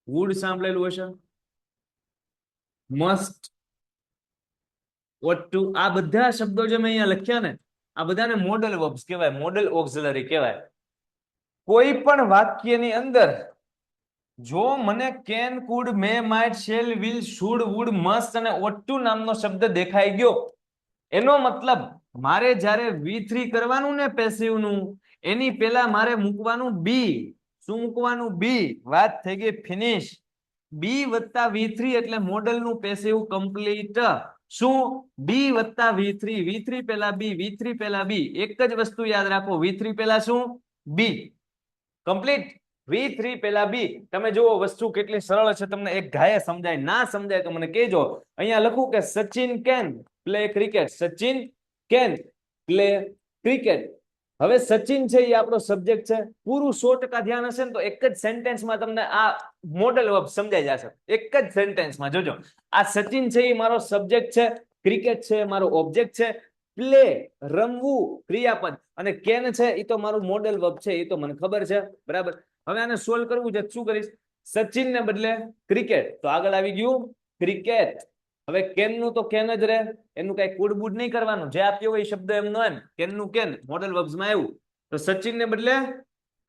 વુડ સાંભળેલું હશે, મસ્ટ, વોટ ટુ, આ બધા શબ્દો જે મેં અહીંયા લખ્યા ને, આ બધાને મોડેલ વર્બ્સ કહેવાય, મોડેલ ઓક્સિલરી કહેવાય. કોઈ પણ વાક્યની અંદર જો મને can, could, may, might, shall, will, should, would, must અને ઓટ ટુ નામનો શબ્દ દેખાઈ ગયો, એનો મતલબ મારે જ્યારે V3 કરવાનું ને પેસિવ નું, એની પહેલા મારે મૂકવાનું બી. શું મૂકવાનું? બી. વાત થઈ ગઈ, ફિનિશ. બી વત્તા V3 એટલે મોડેલનું પેસિવ કમ્પ્લીટ. શું? બી વત્તા V3, V3 પહેલા બી, V3 પહેલા બી. એક જ વસ્તુ યાદ રાખો, V3 પહેલા શું? બી. કમ્પ્લીટ. V3 પહેલા બી. તમે જુઓ વસ્તુ કેટલી સરળ છે, તમને એક ઘાયે સમજાય, ના સમજાય તો મને કહેજો. અહીંયા લખું કે Sachin can play cricket. Sachin can play cricket. હવે સચિન છે એ આપણો સબ્જેક્ટ છે. પૂરું 100% ધ્યાન હશે ને તો એક જ સેન્ટેન્સમાં તમને આ મોડેલ વર્બ સમજાઈ જશે. એક જ સેન્ટેન્સમાં જોજો. આ સચિન છે એ મારો સબ્જેક્ટ છે, ક્રિકેટ છે એ મારો ઓબ્જેક્ટ છે, પ્લે રમવું ક્રિયાપદ, અને કેન છે એ તો મારું મોડેલ વર્બ છે, એ તો મને ખબર છે, બરાબર. હવે આને સોલ્વ કરવું છે, શું કરીશ? સચિન ને બદલે ક્રિકેટ, તો આગળ આવી ગયું ક્રિકેટ. હવે કેન નું તો કેન જ રહે, એનું કઈ કુડબુડ નહીં કરવાનું, જે આપ્યો હોય શબ્દ એમનો એમ, કેન નું કેન મોડેલ વર્બ્સમાં આવ્યું. તો સચિન ને બદલે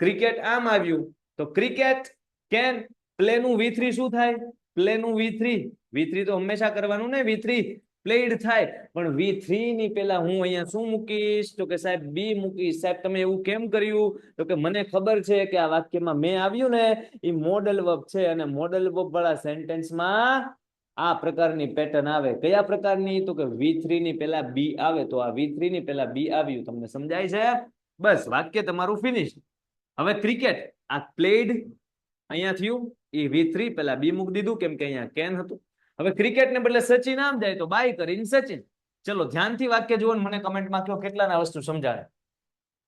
ક્રિકેટ આમ આવ્યું, તો ક્રિકેટ કેન પ્લે નું V3 શું થાય? પ્લે નું V3 તો હંમેશા કરવાનું ને, V3 પ્લેડ થાય, પણ V3 ની પહેલા હું અહીંયા શું મૂકીશ? તો કે સાહેબ બી મૂકીશ. સાહેબ તમે એવું કેમ કર્યું? તો કે મને ખબર છે કે આ વાક્યમાં મેં આવ્યું ને એ મોડેલ વર્બ છે, અને મોડેલ વર્બ વાળા સેન્ટેન્સમાં આ પ્રકારની પેટર્ન આવે. કયા પ્રકારની? તો કે V3 ની પહેલા બી આવે, તો આ V3 ની પહેલા બી આવ્યું. તમને સમજાય છે? બસ, વાક્ય તમારું ફિનિશ. હવે ક્રિકેટ આ પ્લેડ અહીંયા થયું, એ V3 પહેલા બી મૂકી દીધું કેમ કે અહીંયા કેન હતું. હવે ક્રિકેટ ને બદલે સચિન આમ જાય તો બાય કરીને સચિન. ચલો ધ્યાનથી વાક્ય જુઓ, મને કમેન્ટમાં કહો કેટલાના વસ્તુ સમજાય.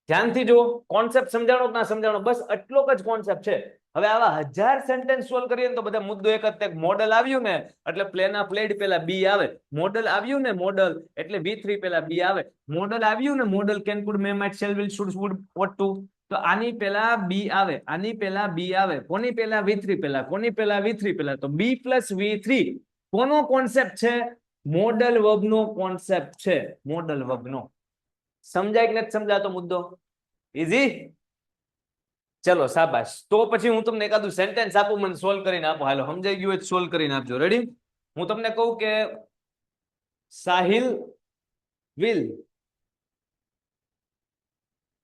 ધ્યાનથી જુઓ, કોન્સેપ્ટ સમજાણો કે ના સમજાણો, બસ એટલો જ કોન્સેપ્ટ છે. હવે આવા 1000 સેન્ટેન્સ સોલ્વ કરીએ તો બધા મુદ્દો એક જ, મોડેલ આવ્યું ને એટલે પ્લેના પ્લેડ પહેલા બી આવે, મોડેલ આવ્યું ને મોડેલ એટલે V3 પહેલા બી આવે, મોડેલ આવ્યું ને modal can could may might shall will should would ought to, તો આની પહેલા બી આવે, આની પહેલા બી આવે, કોની પહેલા? V3 પહેલા. કોની પહેલા? V3 પહેલા. તો B + V3 કોનો કોન્સેપ્ટ છે? મોડેલ વર્બ નો કોન્સેપ્ટ છે, મોડેલ વર્બ નો. સમજાય કે નથી સમજાતો મુદ્દો? ઈઝી? ચલો શાબાશ. તો પછી હું તમને એકાદું સેન્ટેન્સ આપું, મને સોલ્વ કરીને આપો. હાલો, સમજાઈ ગયું હોય સોલ્વ કરીને આપજો. રેડી? હું તમને કહું કે Sahil will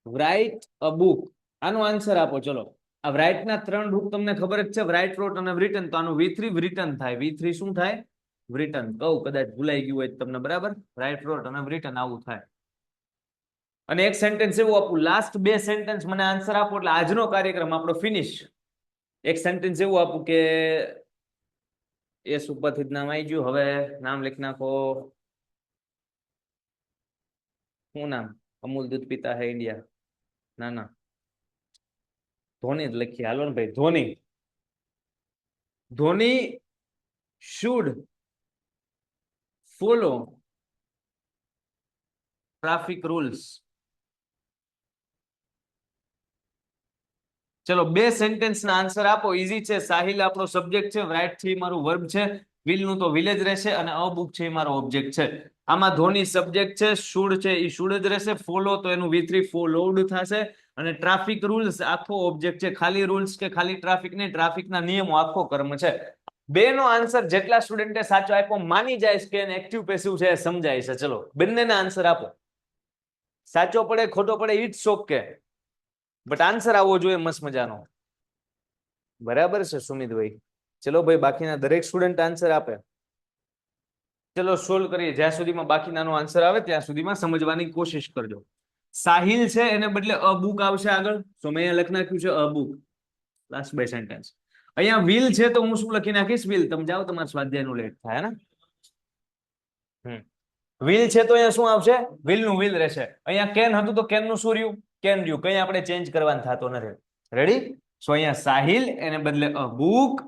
write a book. આનો આન્સર આપો. ચલો, આ write ના 3 રૂપ તમને ખબર જ છે, write, wrote અને written. તો આનું V3 written થાય. V3 શું થાય? written. કહું કદાચ ભૂલાઈ ગયું હોય તમને, બરાબર? write, wrote અને written આવું થાય. અને એક સેન્ટેન્સ એવું આપું, લાસ્ટ 2 સેન્ટેન્સ મને આન્સર આપો એટલે આજનો કાર્યક્રમ આપણો ફિનિશ. એક સેન્ટેન્સ એવું આપું કે એસ ઉપરથી નામ આવી ગયું, હવે નામ લખી નાખો. શું નામ? અમૂલ દૂધ પીતા હે ઇન્ડિયા. ના, ધોની જ લખીએ. હાલો ને ભાઈ, Dhoni should follow traffic rules. ચલો બે સેન્ટેન્સ ના આન્સર આપો. ઈઝી છે. સાહિલ આપણો સબ્જેક્ટ છે, રાઈટ થી મારું વર્બ છે, વિલ નું તો વિલ જ રહેશે અને અબુક છે એ મારો ઓબ્જેક્ટ છે. આમાં ધોની સબ્જેક્ટ છે, શુડ છે એ શુડ જ રહેશે, ફોલો તો એનું V3 ફોલોડ થશે અને ટ્રાફિક રૂલ્સ આખો ઓબ્જેક્ટ છે. ખાલી રૂલ્સ કે ખાલી ટ્રાફિક નહીં, ટ્રાફિકના નિયમો આખો કર્મ છે. બે નો આન્સર જેટલા સ્ટુડન્ટે સાચો આપ્યો માની જાય કે એક્ટિવ પેસિવ છે એ સમજાય છે. ચલો બંનેના આન્સર આપો. સાચો પડે ખોટો પડે ઇટ્સ ઓકે, બટ આન્સર આવવો જોઈએ મસ્ત મજાનો. બરાબર છે સુમિતભાઈ? ચલો ભાઈ બાકીના દરેક સ્ટુડન્ટ આન્સર આપે. ચલો સોલ્વ કરીએ. જ્યાં સુધીમાં બાકીનાનો આન્સર આવે ત્યાં સુધીમાં સમજવાની કોશિશ કરજો. સાહિલ છે એને બદલે અ બુક આવશે આગળ. તો મેં અહીંયા લખી નાખ્યું છે a book, last by sentence. અહીંયા વિલ છે તો હું શું લખી નાખીશ? વિલ. તમે જાઓ, તમારા સ્વાધ્યાયનું લેટ થાય ને. વિલ છે તો અહીંયા શું આવશે? વિલ નું વિલ રહેશે. અહીંયા કેન હતું તો કેન નું શું રહ્યું? કેન રહ્યું. કઈ આપણે ચેન્જ કરવાનું થતો નથી. રેડી? સો અહીંયા સાહિલ એને બદલે અ બુક,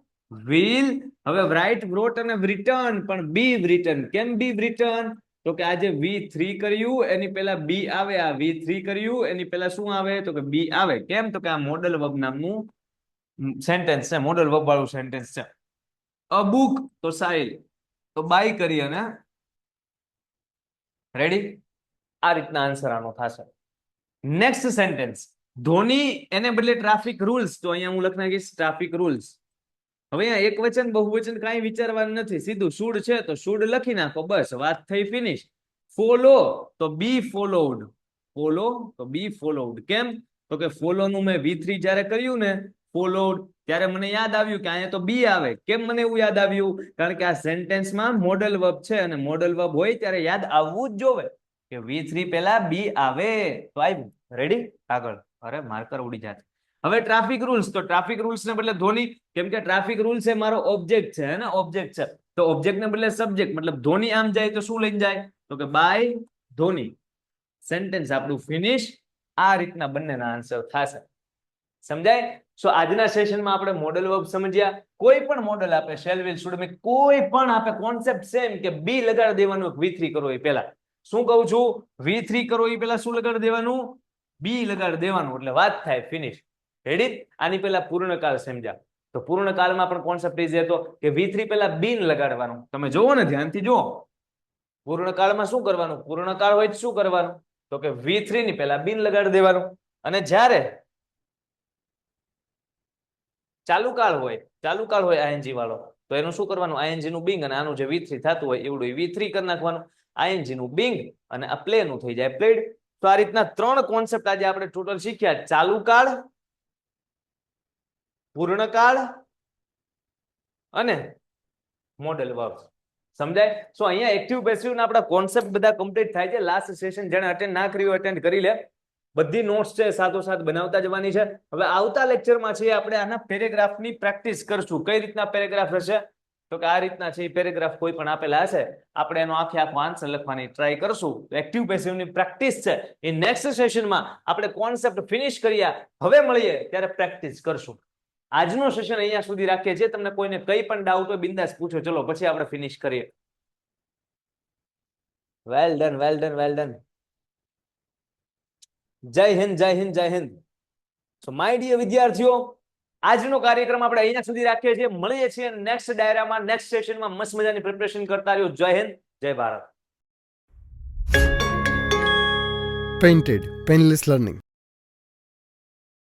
વિલ. હવે રાઇટ, વ્રોટ અને રિટર્ન, પણ બી રિટર્ન. કેમ બી રિટર્ન? તો કે આજે V3 કર્યું એની પહેલા બી આવે, આ V3 કર્યું એની પહેલા શું આવે? તો કે બી આવે. કેમ? તો કે આ મોડલ વર્બ નામનું સેન્ટેન્સ છે, મોડલ વર્બ વાળું સેન્ટેન્સ છે. અ બુક તો સાહિલ, તો બાય કરી અને રેડી. આ રીતના આન્સર આનો થશે. નેક્સ્ટ સેન્ટેન્સ, ધોની એને બદલે ટ્રાફિક રૂલ્સ. તો અહીંયા હું લખી નાખીશ ટ્રાફિક રૂલ્સ. હવે અહીંયા એક વચન બહુવચન કાંઈ વિચારવાનું નથી, સીધું શુડ છે તો શુડ લખી નાખો, બસ વાત થઈ, ફિનિશ. ફોલો તો બી ફોલોડ, ફોલો તો બી ફોલોડ. કેમ? તો કે ફોલો નું મેં V3 જ્યારે કર્યું ને ફોલોડ, ત્યારે મને યાદ આવ્યું કે અહીંયા તો બી આવે. કેમ મને એવું યાદ આવ્યું? કારણ કે આ સેન્ટેન્સમાં મોડલ વર્બ છે અને મોડલ વર્બ હોય ત્યારે યાદ આવવું જ જોવે કે V3 પહેલા બી આવે, તો આવ્યું. રેડી? આગળ. અરે માર્કર ઉડી જાય. હવે ટ્રાફિક રૂલ્સ, તો ટ્રાફિક રૂલ્સ ને બદલે ધોની, કેમ કે ટ્રાફિક રૂલ્સ એ મારો ઓબ્જેક્ટ છે ને, ઓબ્જેક્ટ છે તો ઓબ્જેક્ટ ને બદલે સબ્જેક્ટ, મતલબ ધોની આમ જાય તો શું લઈને જાય? તો કે બાય ધોની. સેન્ટેન્સ આપણું ફિનિશ. આ રીતના બંનેના આન્સર થશે. સમજાય? સો આજના સેશનમાં આપણે મોડલ વર્બ સમજ્યા. કોઈ પણ મોડલ આપે, શેલ વિલ શુડ મેં કોઈ પણ આપે, કોન્સેપ્ટ સેમ કે બી લગાડી દેવાનું, V3 કરો એ પહેલા. શું કહું છું? V3 કરો એ પહેલા શું લગાડી દેવાનું? બી લગાડી દેવાનું, એટલે વાત થાય, ફિનિશ. રેડી? આની પહેલા પૂર્ણકાળ સમજ્યા. તો પૂર્ણકાળમાં પણ કોન્સેપ્ટ ઈઝી હતો કે V3 પહેલા બીન લગાડવાનું. તમે જોવો ને, ધ્યાનથી જુઓ. પૂર્ણકાળમાં શું કરવાનું? પૂર્ણકાળ હોય તો શું કરવાનું? તો કે V3 ની પહેલા બીન લગાડી દેવાનું. અને જ્યારે ચાલુકાળ હોય ING વાળો, તો એનું શું કરવાનું? ING નું બિંગ અને આનું જે V3 થતું હોય એવડું V3 કરી નાખવાનું. ING નું બિંગ અને આ પ્લે નું થઈ જાય પ્લેડ. તો આ રીતના ત્રણ કોન્સેપ્ટ આજે આપણે ટોટલ શીખ્યા: ચાલુકાળ, પૂર્ણકાળ અને મોડલ વર્બ. સમજાય? સો અહીંયા એક્ટિવ પેસિવ ના આપણા કોન્સેપ્ટ બધા કમ્પ્લીટ થાય છે. લાસ્ટ સેશન જેને અટેન્ડ ના કર્યું અટેન્ડ કરી લે. બધી નોટ્સ છે સાથોસાથ બનાવતા જવાની છે. હવે આવતા લેક્ચરમાં છે આપણે આના પેરેગ્રાફની પ્રેક્ટિસ કરશું. કઈ રીતના પેરેગ્રાફ હશે? તો કે આ રીતના છે. પેરેગ્રાફ કોઈ પણ આપેલા હશે, આપણે એનો આખો આન્સર લખવાની ટ્રાય કરશું. એક્ટિવ પેસિવની પ્રેક્ટિસ છે. એ નેક્સ્ટ સેશનમાં આપણે કોન્સેપ્ટ ફિનિશ કર્યા, હવે મળીએ ત્યારે પ્રેક્ટિસ કરશું. આજનો સેશન અહીંયા સુધી રાખીએ છીએ. તમને કોઈને કઈ પણ ડાઉટ હોય બિંદાસ પૂછો. ચલો પછી આપણે ફિનિશ કરીએ. Well done, well done, well done. જય હિન્દ, જય હિન્દ, જય હિન્દ. સો માય ડિયર વિદ્યાર્થીઓ, આજનો કાર્યક્રમ આપણે અહીંયા સુધી રાખીએ છીએ. મળીએ છીએ નેક્સ્ટ ડાયરામાં, નેક્સ્ટ સેશનમાં. મસ્ત મજાની પ્રિપરેશન કરતા રહ્યો. જય હિન્દ, જય ભારત. Painted Painless Learning.